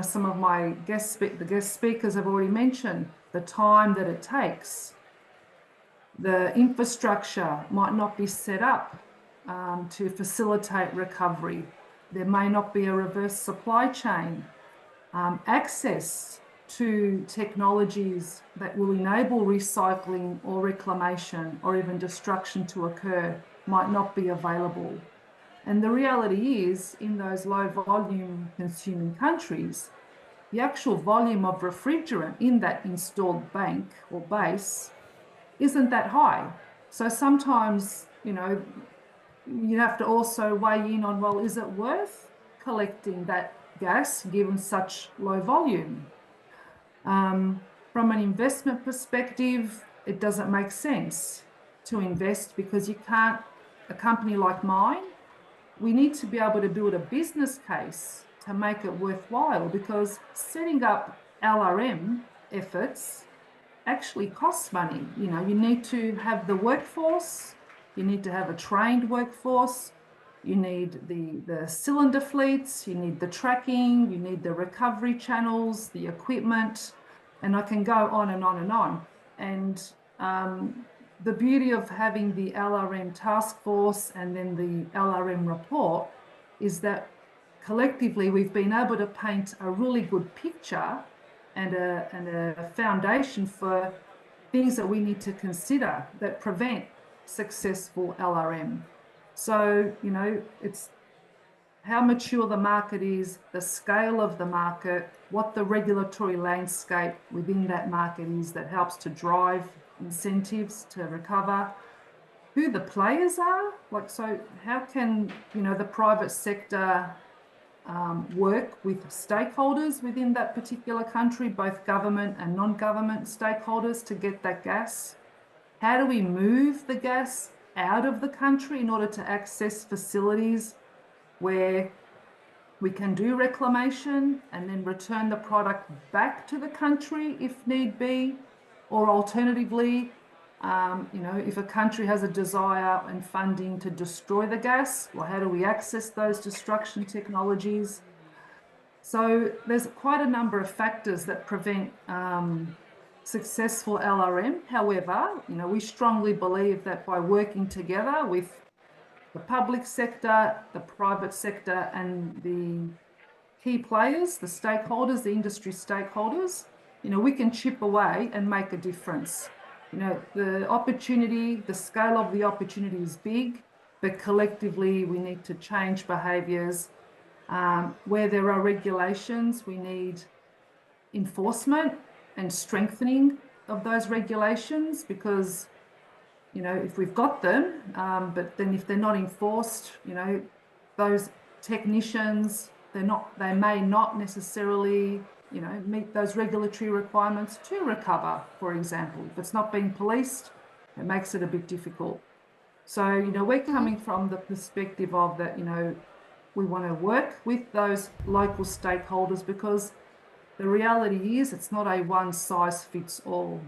some of my guest speakers have already mentioned the time that it takes. The infrastructure might not be set up to facilitate recovery. There may not be a reverse supply chain. Access to technologies that will enable recycling or reclamation or even destruction to occur might not be available. And the reality is, in those low volume consuming countries, the actual volume of refrigerant in that installed bank or base isn't that high. So sometimes, you have to also weigh in on, well, is it worth collecting that gas given such low volume? From an investment perspective, it doesn't make sense to invest because you can't, a company like mine, we need to be able to build a business case to make it worthwhile, because setting up LRM efforts actually costs money. You need to have the workforce, you need to have a trained workforce, you need the cylinder fleets, you need the tracking, you need the recovery channels, the equipment, and I can go on and on and on. And the beauty of having the LRM task force and then the LRM report is that collectively we've been able to paint a really good picture and a foundation for things that we need to consider that prevent successful LRM. So, it's how mature the market is, the scale of the market, what the regulatory landscape within that market is that helps to drive incentives to recover, who the players are. Like, so how can, the private sector work with stakeholders within that particular country, both government and non-government stakeholders, to get that gas? How do we move the gas out of the country in order to access facilities where we can do reclamation and then return the product back to the country if need be? Or alternatively, if a country has a desire and funding to destroy the gas, well, how do we access those destruction technologies? So there's quite a number of factors that prevent successful LRM. However, we strongly believe that by working together with the public sector, the private sector, and the key players, the stakeholders, the industry stakeholders, we can chip away and make a difference. The opportunity, the scale of the opportunity is big, but collectively we need to change behaviours. Where there are regulations, we need enforcement and strengthening of those regulations, because if we've got them, but then if they're not enforced, those technicians, they may not necessarily meet those regulatory requirements to recover, for example. If it's not being policed, it makes it a bit difficult. So we're coming from the perspective of that, we want to work with those local stakeholders, because the reality is it's not a one size fits all.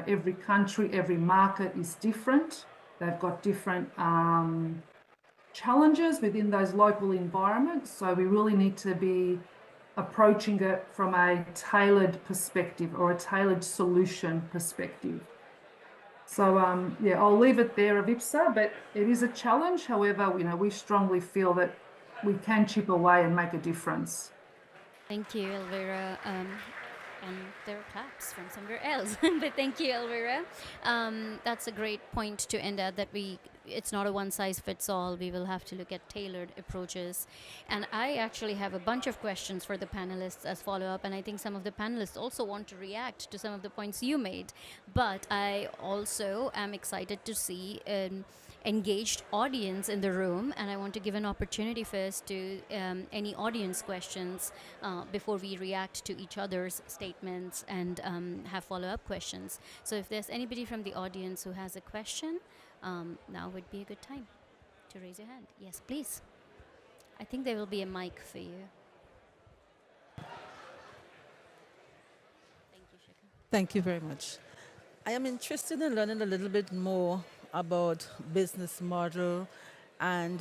Every country, every market is different. They've got different challenges within those local environments. So we really need to be approaching it from a tailored perspective, or a tailored solution perspective. So I'll leave it there, Avipsa, but it is a challenge. However, we strongly feel that we can chip away and make a difference. Thank you, Elvira. And there are claps from somewhere else. But thank you, Elvira. That's a great point to end at, that it's not a one size fits all. We will have to look at tailored approaches. And I actually have a bunch of questions for the panelists as follow up. And I think some of the panelists also want to react to some of the points you made. But I also am excited to see engaged audience in the room, and I want to give an opportunity first to any audience questions before we react to each other's statements and have follow-up questions. So if there's anybody from the audience who has a question, now would be a good time to raise your hand. Yes, please. I think there will be a mic for you. Thank you, Shikha. Thank you very much. I am interested in learning a little bit more about business model and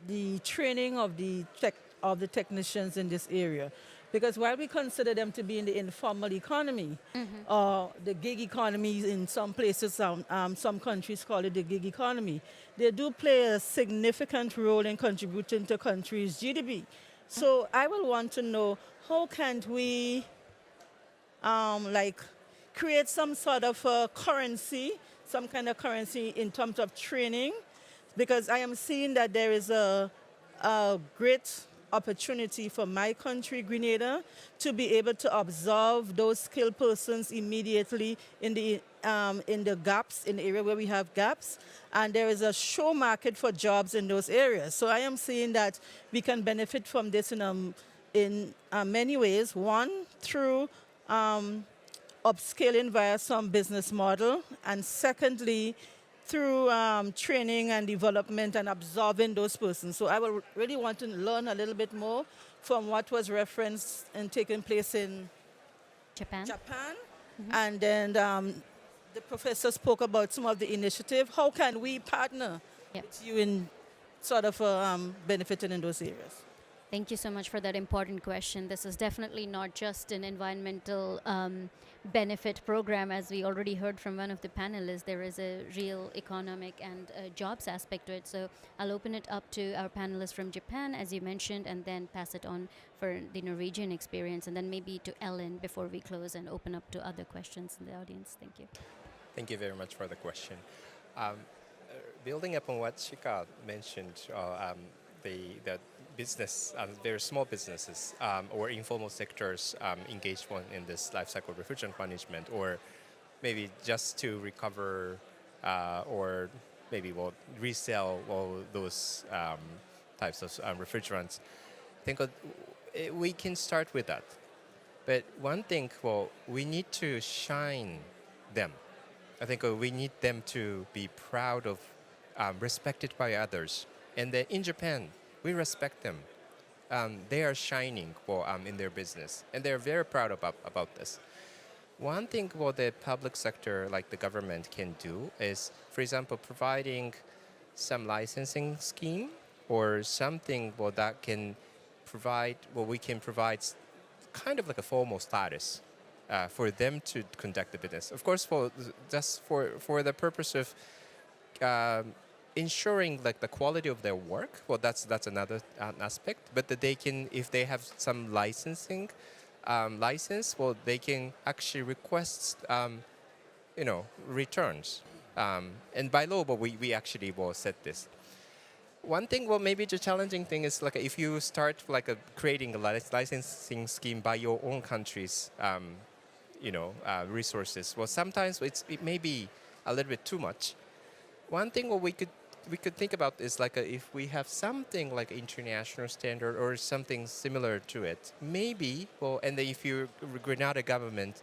the training of the technicians in this area. Because while we consider them to be in the informal economy, or the gig economy in some places, some countries call it the gig economy, they do play a significant role in contributing to countries' GDP. So I will want to know, how can we create some sort of currency, some kind of currency in terms of training, because I am seeing that there is a great opportunity for my country, Grenada, to be able to absorb those skilled persons immediately in the gaps, in the area where we have gaps, and there is a show market for jobs in those areas. So I am seeing that we can benefit from this in many ways. One, through upscaling via some business model, and secondly, through training and development and absorbing those persons. So I will really want to learn a little bit more from what was referenced and taking place in Japan. And then the professor spoke about some of the initiative. How can we partner with you in sort of benefiting in those areas? Thank you so much for that important question. This is definitely not just an environmental benefit program. As we already heard from one of the panelists, there is a real economic and jobs aspect to it. So I'll open it up to our panelists from Japan, as you mentioned, and then pass it on for the Norwegian experience, and then maybe to Ellen before we close and open up to other questions in the audience. Thank you. Thank you very much for the question. Building upon what Shika mentioned, the business, very small businesses or informal sectors engaged in this life cycle refrigerant management, or maybe just to recover or maybe resell all those types of refrigerants. I think we can start with that. But one thing, we need to shine them. I think we need them to be proud of, respected by others. And then in Japan, we respect them. They are shining in their business, and they're very proud about this. One thing what the public sector, like the government, can do is, for example, providing some licensing scheme or something that can provide, we can provide kind of like a formal status for them to conduct the business. Of course, for the purpose of ensuring like the quality of their work. Well, that's another aspect. But that they can, if they have some licensing license, they can actually request returns. And by law, we actually will set this. One thing, maybe the challenging thing is like if you start like creating a licensing scheme by your own country's, resources. Well, sometimes it may be a little bit too much. One thing we could think about is like if we have something like international standard or something similar to it, maybe, and then if your Grenada government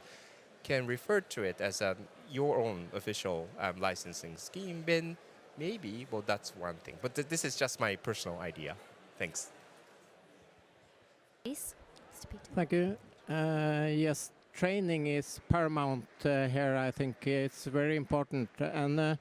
can refer to it as your own official licensing scheme, then maybe, that's one thing. But this is just my personal idea. Thanks. Please, Mr. Peter. Thank you. Yes, training is paramount here. I think it's very important. And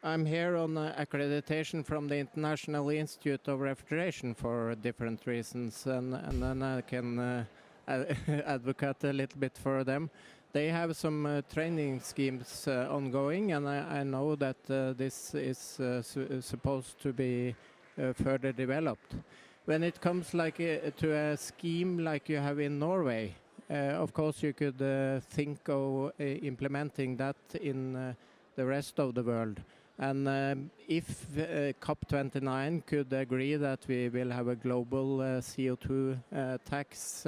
I'm here on accreditation from the International Institute of Refrigeration for different reasons, and then I can advocate a little bit for them. They have some training schemes ongoing, and I know that this is supposed to be further developed. When it comes to a scheme like you have in Norway, of course you could think of implementing that in the rest of the world. And if COP29 could agree that we will have a global CO2 tax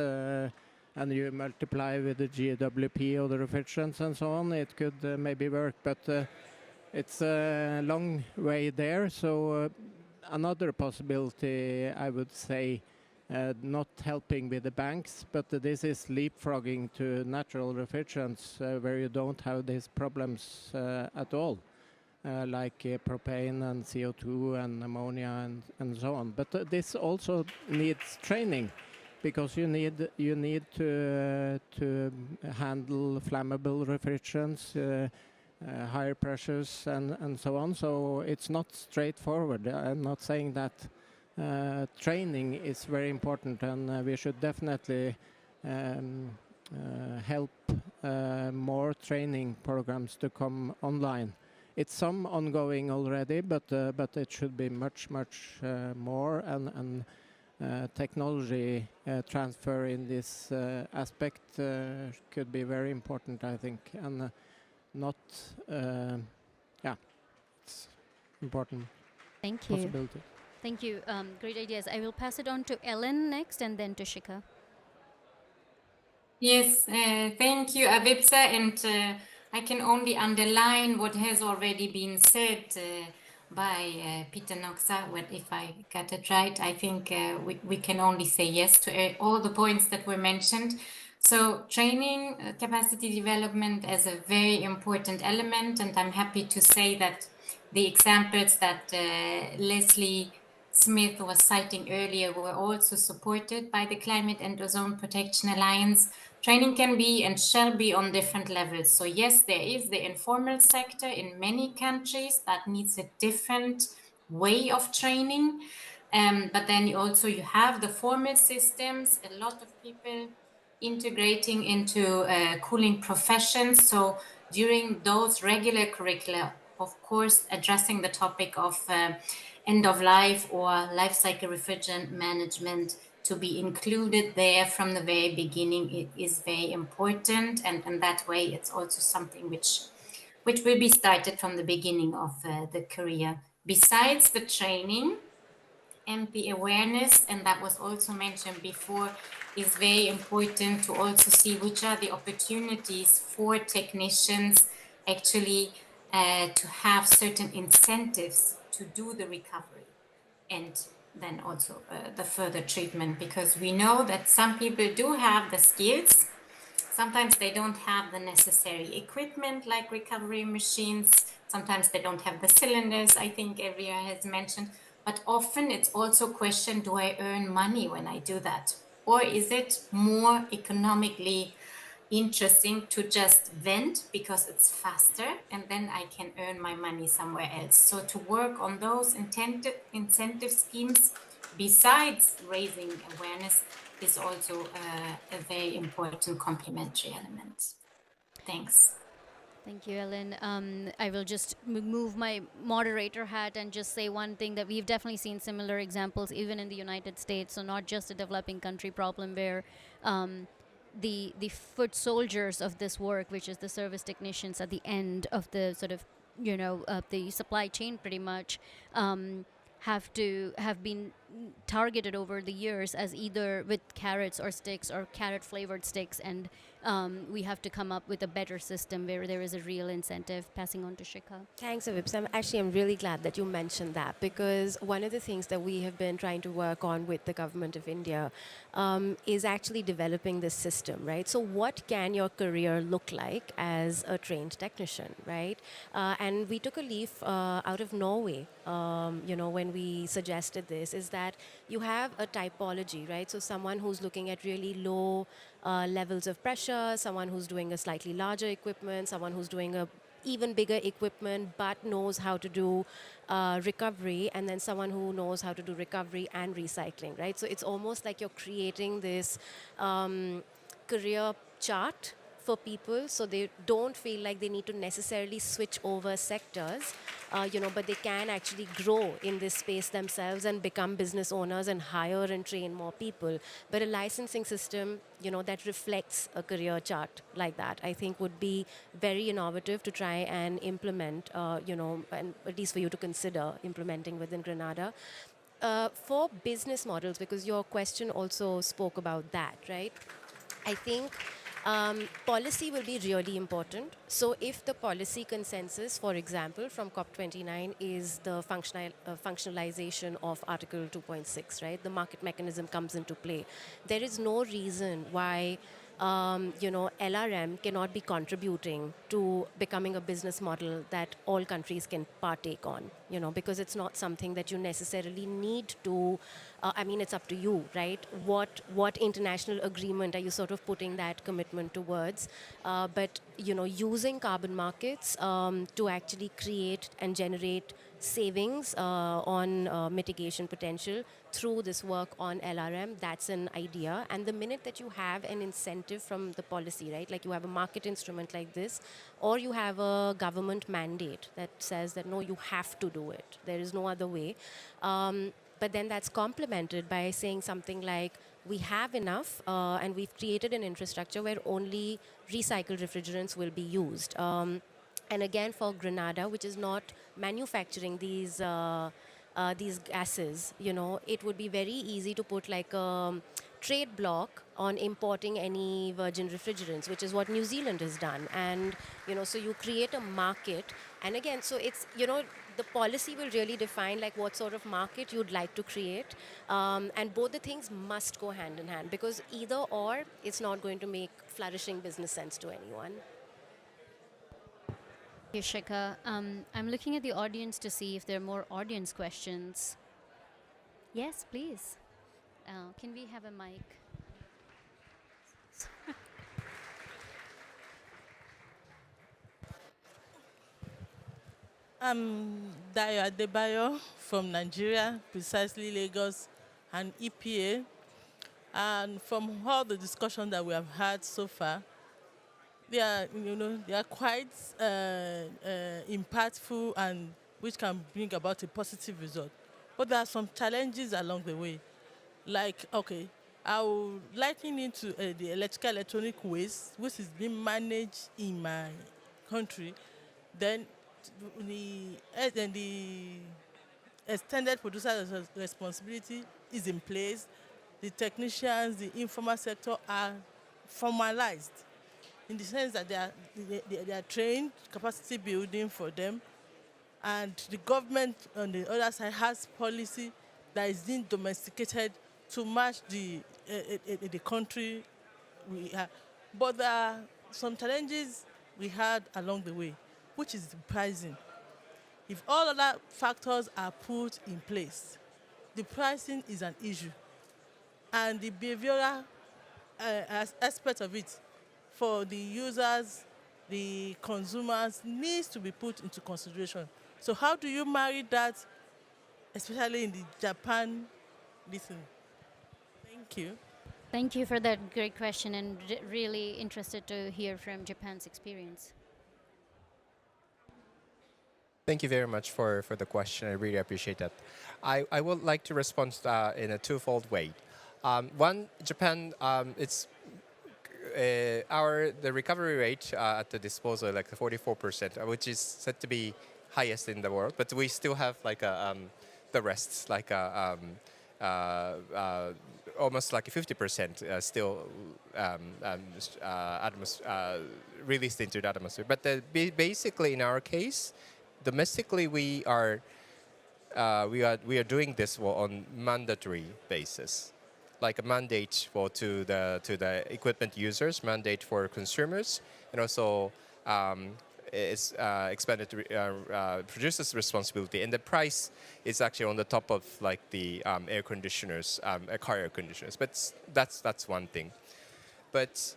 and you multiply with the GWP or the refrigerants and so on, it could maybe work. But it's a long way there. So another possibility, I would say, not helping with the banks, but this is leapfrogging to natural refrigerants where you don't have these problems at all. Like propane and CO2 and ammonia and so on. But this also needs training, because you need to handle flammable refrigerants, higher pressures and so on. So it's not straightforward. I'm not saying that. Training is very important, and we should definitely help more training programs to come online. It's some ongoing already, but it should be much more, and technology transfer in this aspect could be very important, I think, and it's important. Thank you. Possibility. Thank you. Great ideas. I will pass it on to Ellen next, and then to Shika. Yes, thank you, Avipsa, and I can only underline what has already been said by Peter Noxa. If I got it right, I think we can only say yes to all the points that were mentioned. So training, capacity development as a very important element, and I'm happy to say that the examples that Leslie Smith was citing earlier were also supported by the Climate and Ozone Protection Alliance. Training can be and shall be on different levels. So yes, there is the informal sector in many countries that needs a different way of training. But then you have the formal systems, a lot of people integrating into cooling professions. So during those regular curricula, of course, addressing the topic of end of life or life cycle refrigerant management to be included there from the very beginning, it is very important, and that way it's also something which will be started from the beginning of the career. Besides the training and the awareness, and that was also mentioned before, is very important to also see which are the opportunities for technicians actually to have certain incentives to do the recovery and then also the further treatment, because we know that some people do have the skills. Sometimes they don't have the necessary equipment like recovery machines. Sometimes they don't have the cylinders, I think Evia has mentioned. But often it's also a question, do I earn money when I do that? Or is it more economically interesting to just vent because it's faster and then I can earn my money somewhere else? So to work on those incentive schemes besides raising awareness is also a very important complementary element. Thanks. Thank you, Ellen. I will just move my moderator hat and just say one thing, that we've definitely seen similar examples even in the United States. So not just a developing country problem where the foot soldiers of this work, which is the service technicians at the end of the sort of the supply chain, pretty much. Have been targeted over the years as either with carrots or sticks or carrot flavored sticks, and we have to come up with a better system where there is a real incentive. Passing on to Shikha. Thanks, Avipsa. I'm really glad that you mentioned that, because one of the things that we have been trying to work on with the government of India is actually developing this system, right? So what can your career look like as a trained technician, right? And we took a leaf out of Norway, when we suggested this, is that you have a typology, right? So someone who's looking at really low levels of pressure, someone who's doing a slightly larger equipment, someone who's doing a even bigger equipment but knows how to do recovery, and then someone who knows how to do recovery and recycling, right? So it's almost like you're creating this career chart for people, so they don't feel like they need to necessarily switch over sectors, but they can actually grow in this space themselves and become business owners and hire and train more people. But a licensing system, that reflects a career chart like that, I think would be very innovative to try and implement, and at least for you to consider implementing within Grenada. For business models, because your question also spoke about that, right? I think policy will be really important. So if the policy consensus, for example, from COP29 is the functionalization of Article 2.6, right? The market mechanism comes into play. There is no reason why LRM cannot be contributing to becoming a business model that all countries can partake on, because it's not something that you necessarily need to, it's up to you, right? What international agreement are you sort of putting that commitment towards? But, using carbon markets to actually create and generate savings on mitigation potential through this work on LRM, that's an idea. And the minute that you have an incentive from the policy, right, like you have a market instrument like this, or you have a government mandate that says that no, you have to do it, there is no other way. But then that's complemented by saying something like, we have enough and we've created an infrastructure where only recycled refrigerants will be used. And again, for Grenada, which is not manufacturing these gases, it would be very easy to put like a trade block on importing any virgin refrigerants, which is what New Zealand has done. And, so you create a market. And again, so it's, the policy will really define like what sort of market you'd like to create. And both the things must go hand in hand, because either or, it's not going to make flourishing business sense to anyone. Thank you, Shikha. I'm looking at the audience to see if there are more audience questions. Yes, please. Can we have a mic? I'm Dayo Adebayo from Nigeria, precisely Lagos, and EPA. And from all the discussion that we have had so far, they are quite impactful and which can bring about a positive result. But there are some challenges along the way. Like, okay, I will liken it to the electrical electronic waste, which is being managed in my country. Then the extended producer responsibility is in place. The technicians, the informal sector are formalized. in the sense that they are trained, capacity building for them, and the government on the other side has policy that is being domesticated to match the country we are. But there are some challenges we had along the way, which is the pricing. If all other factors are put in place, the pricing is an issue. And the behavioral aspect of it for the users, the consumers, needs to be put into consideration. So how do you marry that, especially in the Japan listen? Thank you. Thank you for that great question, and really interested to hear from Japan's experience. Thank you very much for the question. I really appreciate that. I would like to respond in a twofold way. One, Japan, it's the recovery rate at the disposal like the 44%, which is said to be highest in the world. But we still have like the rest, like almost like 50% still released into the atmosphere. But basically, in our case, domestically, we are doing this on mandatory basis, like a mandate to the equipment users, mandate for consumers, and also is expanded to producers' responsibility. And the price is actually on the top of like the air conditioners, car air conditioners. But that's one thing. But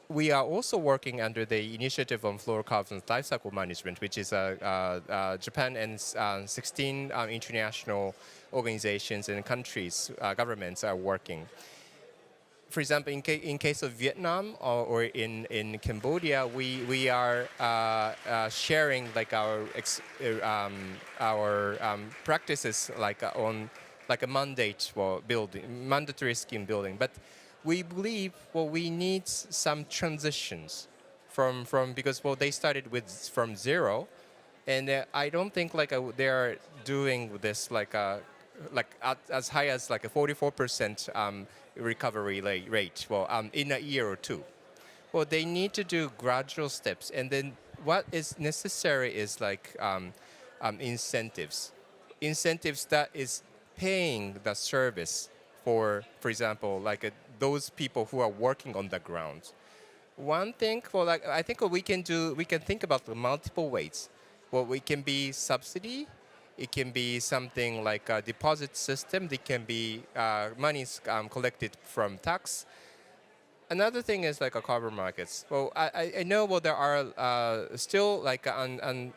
we are also working under the Initiative on Fluorocarbons Lifecycle Management, which is Japan and 16 international organizations and countries, governments are working. For example, in case of Vietnam or in Cambodia, we are sharing like our practices like on like a mandate for building, mandatory scheme building. But we believe we need some transitions from because they started from zero, and I don't think like they are doing this like as high as like a 44% recovery rate in a year or two. Well, they need to do gradual steps, and then what is necessary is like incentives that is paying the service for example, like those people who are working on the ground. One thing, I think what we can think about the multiple ways. Well, it can be subsidy, it can be something like a deposit system, it can be monies collected from tax. Another thing is like carbon markets. Well, I know there are still like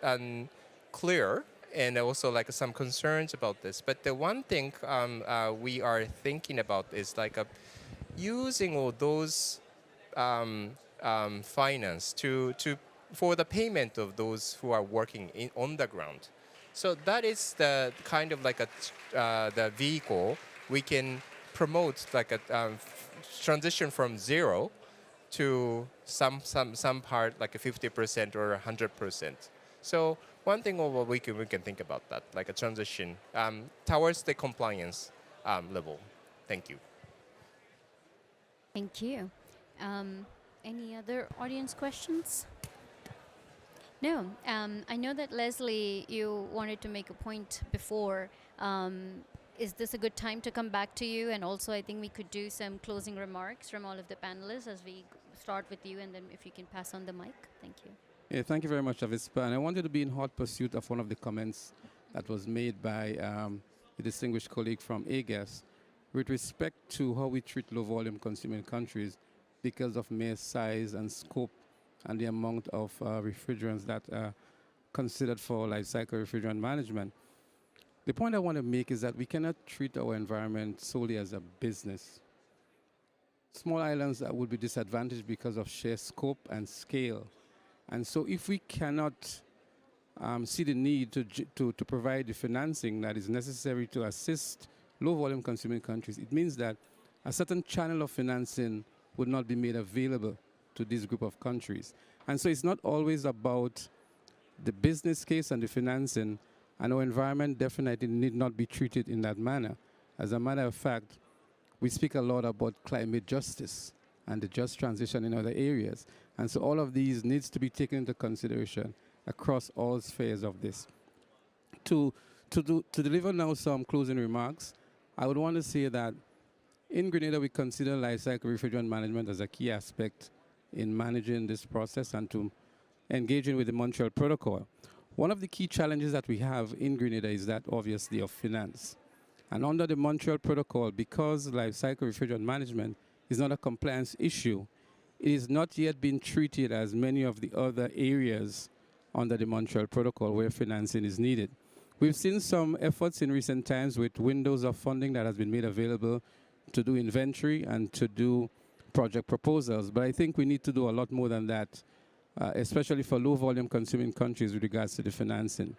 unclear and also like some concerns about this. But the one thing we are thinking about is like using all those finance for the payment of those who are working on the ground. So that is the kind of like the vehicle we can promote like a transition from zero to some part like a 50% or 100%. So one thing we can think about that, like a transition towards the compliance level. Thank you. Thank you. Any other audience questions? No. I know that Leslie, you wanted to make a point before. Is this a good time to come back to you? And also, I think we could do some closing remarks from all of the panelists as we start with you, and then if you can pass on the mic. Thank you. Yeah, thank you very much, Avispa. And I wanted to be in hot pursuit of one of the comments that was made by a distinguished colleague from AGAS with respect to how we treat low-volume consuming countries because of mere size and scope and the amount of refrigerants that are considered for life cycle refrigerant management. The point I want to make is that we cannot treat our environment solely as a business. Small islands would be disadvantaged because of sheer scope and scale. And so if we cannot see the need to provide the financing that is necessary to assist low-volume consuming countries, it means that a certain channel of financing would not be made available to this group of countries. And so it's not always about the business case and the financing, and our environment definitely need not be treated in that manner. As a matter of fact, we speak a lot about climate justice and the just transition in other areas. And so all of these needs to be taken into consideration across all spheres of this. To deliver now some closing remarks, I would want to say that in Grenada, we consider life cycle refrigerant management as a key aspect in managing this process and to engaging with the Montreal Protocol. One of the key challenges that we have in Grenada is that obviously of finance. And under the Montreal Protocol, because life cycle refrigerant management is not a compliance issue, it is not yet been treated as many of the other areas under the Montreal Protocol where financing is needed. We've seen some efforts in recent times with windows of funding that has been made available to do inventory and to do project proposals, but I think we need to do a lot more than that, especially for low volume consuming countries with regards to the financing.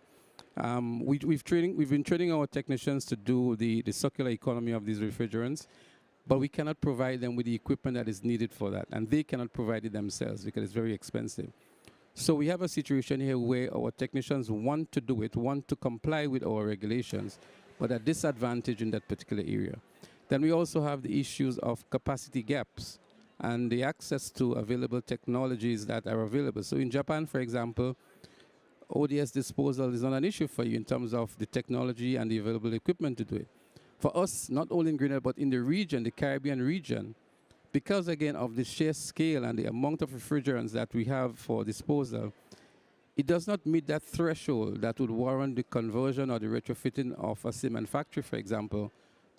We've been training our technicians to do the circular economy of these refrigerants, but we cannot provide them with the equipment that is needed for that, and they cannot provide it themselves because it's very expensive. So we have a situation here where our technicians want to do it, want to comply with our regulations, but at disadvantage in that particular area. Then we also have the issues of capacity gaps and the access to available technologies that are available. So in Japan, for example, ODS disposal is not an issue for you in terms of the technology and the available equipment to do it. For us, not only in Grenada, but in the region, the Caribbean region, because again of the sheer scale and the amount of refrigerants that we have for disposal, it does not meet that threshold that would warrant the conversion or the retrofitting of a cement factory, for example,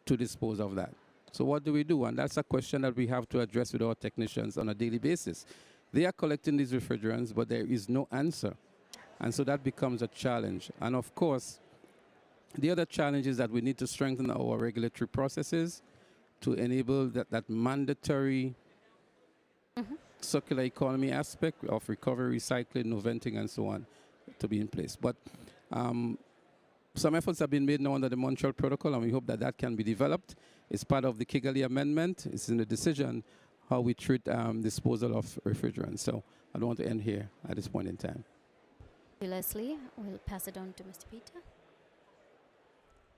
to dispose of that. So what do we do? And that's a question that we have to address with our technicians on a daily basis. They are collecting these refrigerants, but there is no answer. And so that becomes a challenge. And of course, the other challenge is that we need to strengthen our regulatory processes to enable that mandatory circular economy aspect of recovery, recycling, no venting, and so on to be in place. But some efforts have been made now under the Montreal Protocol, and we hope that that can be developed. It's part of the Kigali Amendment. It's in the decision how we treat disposal of refrigerants. So I don't want to end here at this point in time. Leslie, we'll pass it on to Mr. Peter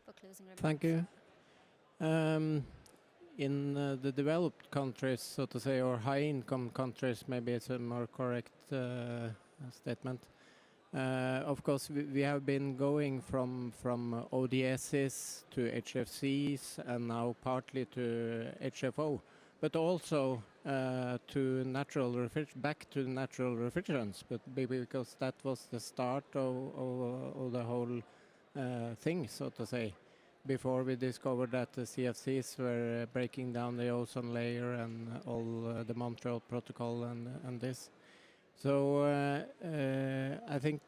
for closing remarks. Thank you. In the developed countries, so to say, or high-income countries, maybe it's a more correct statement. Of course, we have been going from ODSs to HFCs and now partly to HFO, but also to back to natural refrigerants, but because that was the start of the whole thing, so to say, before we discovered that the CFCs were breaking down the ozone layer and all the Montreal Protocol and this. So I think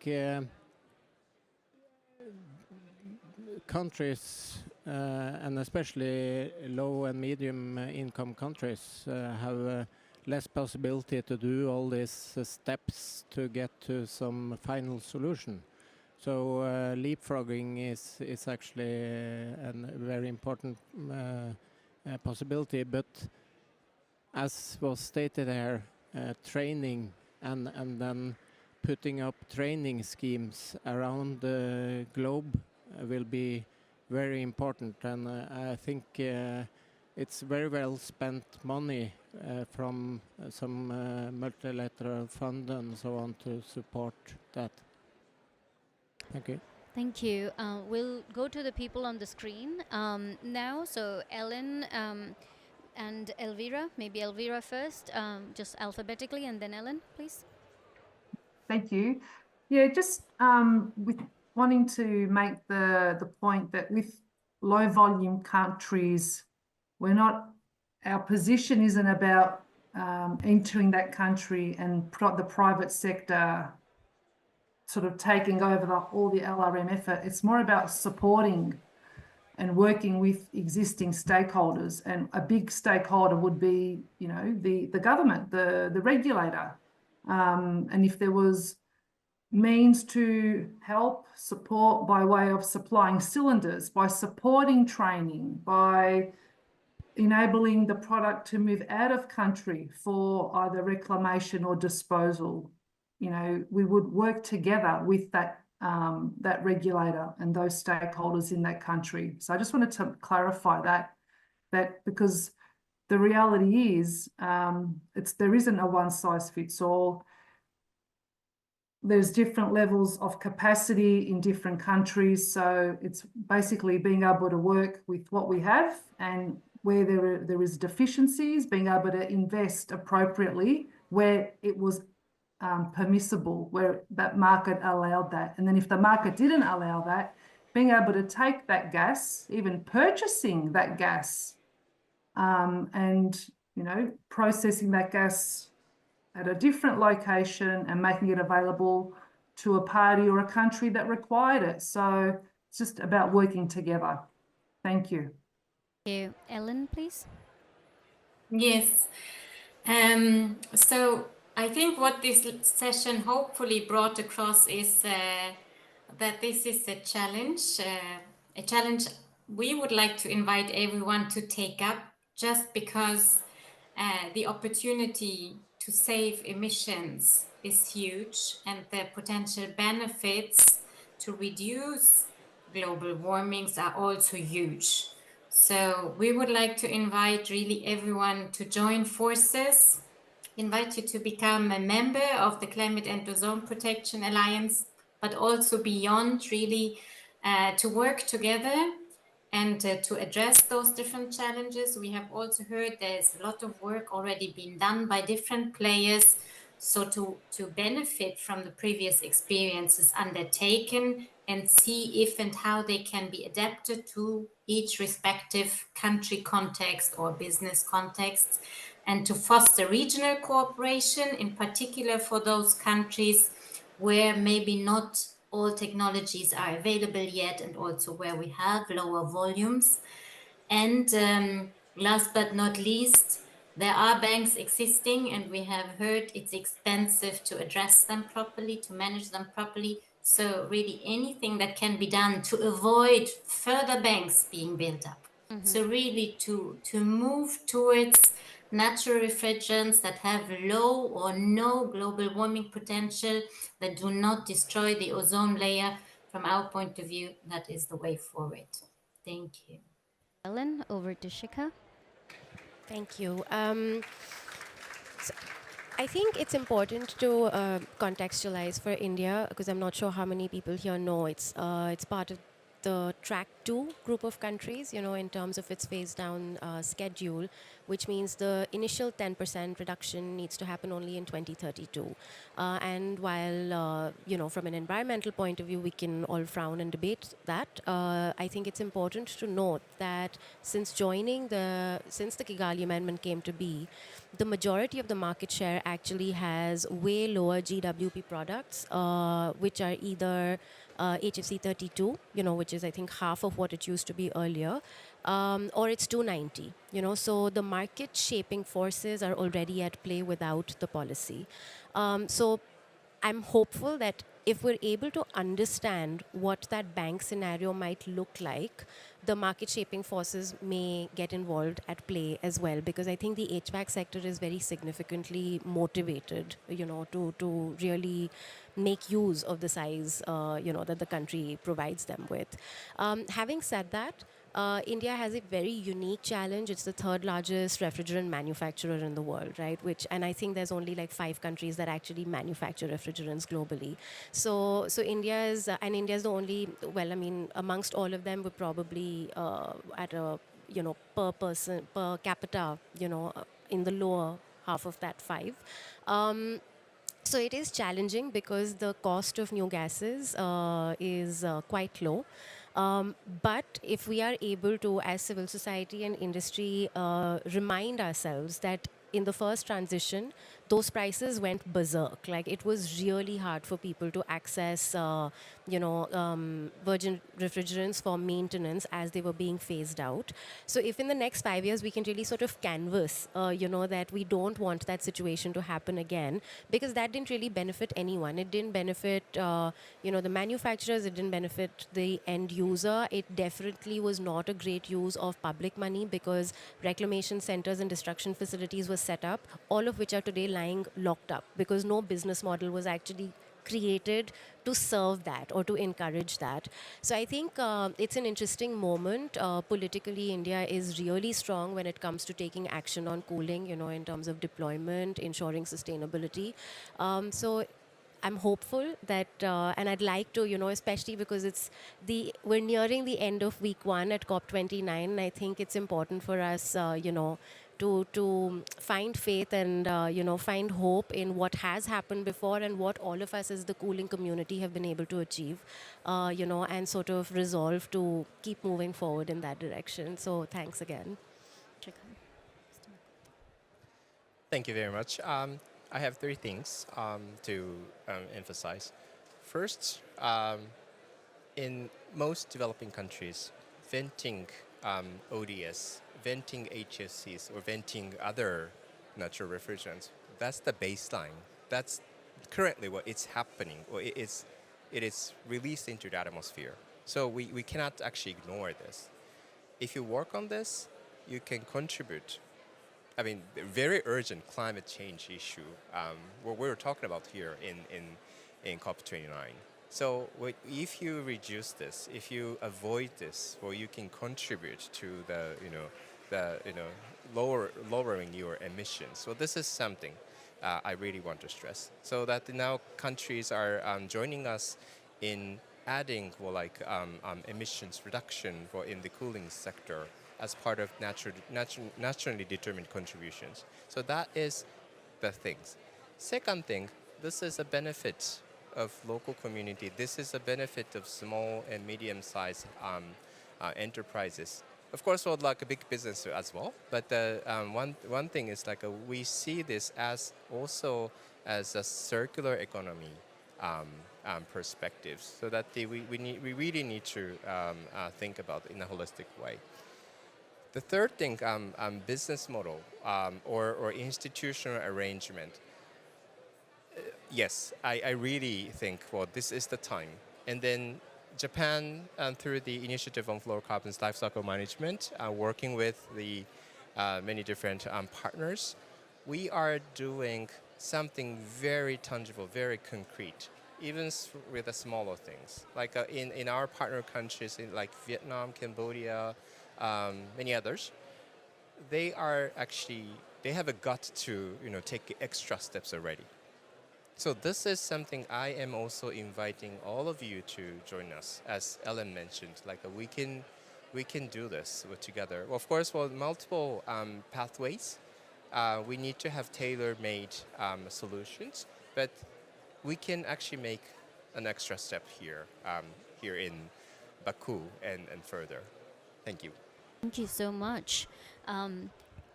countries, and especially low and medium income countries, have less possibility to do all these steps to get to some final solution. So leapfrogging is actually a very important possibility, but as was stated here, training and then putting up training schemes around the globe will be very important, and I think it's very well spent money from some multilateral fund and so on to support that. Thank you. Thank you. We'll go to the people on the screen now. So Ellen and Elvira, maybe Elvira first, just alphabetically, and then Ellen, please. Thank you. Yeah, just with wanting to make the point that with low volume countries, our position isn't about entering that country and the private sector sort of taking over all the LRM effort. It's more about supporting and working with existing stakeholders, and a big stakeholder would be, the government, the regulator, and if there was means to help support by way of supplying cylinders, by supporting training, by enabling the product to move out of country for either reclamation or disposal, we would work together with that regulator and those stakeholders in that country. So I just wanted to clarify that because the reality is there isn't a one size fits all. There's different levels of capacity in different countries. So it's basically being able to work with what we have, and where there is deficiencies, being able to invest appropriately where it was permissible, where that market allowed that. And then if the market didn't allow that, being able to take that gas, even purchasing that gas, and processing that gas at a different location and making it available to a party or a country that required it. So it's just about working together. Thank you. Thank you. Ellen, please. Yes. So I think what this session hopefully brought across is that this is a challenge we would like to invite everyone to take up, just because the opportunity to save emissions is huge, and the potential benefits to reduce global warmings are also huge. So we would like to invite really everyone to join forces, invite you to become a member of the Climate and Ozone Protection Alliance, but also beyond, really to work together and to address those different challenges. We have also heard there's a lot of work already been done by different players. So to benefit from the previous experiences undertaken and see if and how they can be adapted to each respective country context or business context, and to foster regional cooperation, in particular for those countries where maybe not all technologies are available yet, and also where we have lower volumes. And last but not least, there are banks existing, and we have heard it's expensive to address them properly, to manage them properly. So really anything that can be done to avoid further banks being built up. So really to move towards natural refrigerants that have low or no global warming potential, that do not destroy the ozone layer, from our point of view, that is the way forward. Thank you. Ellen, over to Shika. Thank you. So I think it's important to contextualize for India, because I'm not sure how many people here know it's part of the track 2 group of countries, in terms of its phase down schedule, which means the initial 10% reduction needs to happen only in 2032. And while, from an environmental point of view, we can all frown and debate that, I think it's important to note that since the Kigali Amendment came to be, the majority of the market share actually has way lower GWP products, which are either HFC 32, which is I think half of what it used to be earlier, or it's 290. So the market shaping forces are already at play without the policy. So I'm hopeful that if we're able to understand what that bank scenario might look like, the market shaping forces may get involved at play as well, because I think the HVAC sector is very significantly motivated, to really make use of the size, that the country provides them with. Having said that, India has a very unique challenge. It's the third largest refrigerant manufacturer in the world, right? And I think there's only like 5 countries that actually manufacture refrigerants globally. So India is the only, amongst all of them, we're probably at a, per person, per capita, in the lower half of that 5. So it is challenging because the cost of new gases is quite low. But if we are able to, as civil society and industry, remind ourselves that in the first transition, those prices went berserk. Like, it was really hard for people to access, virgin refrigerants for maintenance as they were being phased out. So if in the next 5 years we can really sort of canvas, that we don't want that situation to happen again, because that didn't really benefit anyone. It didn't benefit, the manufacturers. It didn't benefit the end user. It definitely was not a great use of public money, because reclamation centers and destruction facilities were set up, all of which are today lying locked up, because no business model was actually created to serve that or to encourage that. So I think it's an interesting moment. Politically, India is really strong when it comes to taking action on cooling, in terms of deployment, ensuring sustainability. So I'm hopeful that, and I'd like to, especially because we're nearing the end of week 1 at COP29. And I think it's important for us, to find faith and, find hope in what has happened before and what all of us as the cooling community have been able to achieve, and sort of resolve to keep moving forward in that direction. So thanks again. Thank you very much. I have 3 things to emphasize. First, in most developing countries, venting ODS, venting HFCs, or venting other natural refrigerants, that's the baseline. That's currently what is happening, or it is released into the atmosphere. So we cannot actually ignore this. If you work on this, you can contribute. I mean, very urgent climate change issue, what we're talking about here in COP29. So if you reduce this, if you avoid this, well, you can contribute to lowering your emissions. So this is something I really want to stress. So that now countries are joining us in adding emissions reduction in the cooling sector as part of naturally determined contributions. So that is the things. Second thing, this is a benefit of local community. This is a benefit of small and medium-sized enterprises. Of course, like a big business as well. But one thing is we see this as also as a circular economy perspective. So that we really need to think about it in a holistic way. The third thing, business model or institutional arrangement. Yes, I really think, well, this is the time. And then Japan, through the Initiative on Lower Carbon Lifecycle Management, working with the many different partners, we are doing something very tangible, very concrete, even with the smaller things. Like in our partner countries, like Vietnam, Cambodia, many others, they have a gut to take extra steps already. So this is something I am also inviting all of you to join us. As Ellen mentioned, we can do this together. Well, of course, multiple pathways. We need to have tailor-made solutions, but we can actually make an extra step here in Baku and further. Thank you. Thank you so much.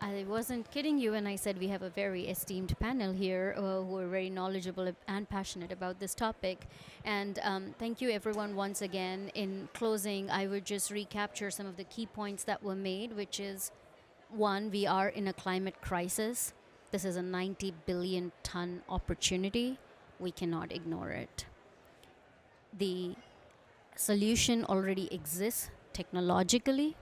I wasn't kidding you when I said we have a very esteemed panel here who are very knowledgeable and passionate about this topic. And thank you everyone once again. In closing, I would just recapture some of the key points that were made, which is, 1, we are in a climate crisis. This is a 90 billion ton opportunity. We cannot ignore it. The solution already exists technologically.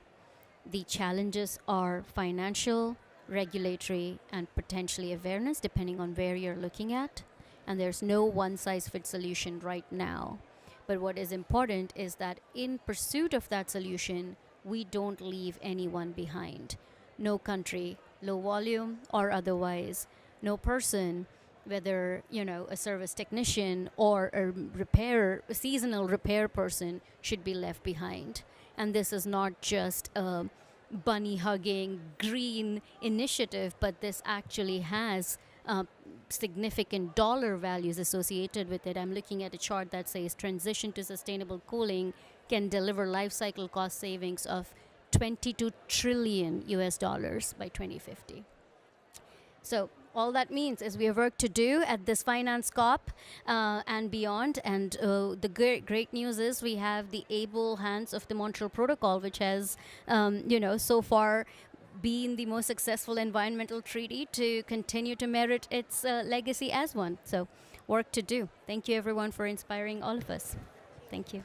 The challenges are financial, regulatory, and potentially awareness, depending on where you're looking at. And there's no one-size-fits solution right now. But what is important is that in pursuit of that solution, we don't leave anyone behind. No country, low volume or otherwise, no person, whether a service technician or a seasonal repair person, should be left behind. And this is not just a bunny-hugging green initiative, but this actually has significant dollar values associated with it. I'm looking at a chart that says transition to sustainable cooling can deliver life cycle cost savings of $22 trillion by 2050. So all that means is we have work to do at this finance COP and beyond. And the great news is we have the able hands of the Montreal Protocol, which has, so far been the most successful environmental treaty to continue to merit its legacy as one. So work to do. Thank you, everyone, for inspiring all of us. Thank you.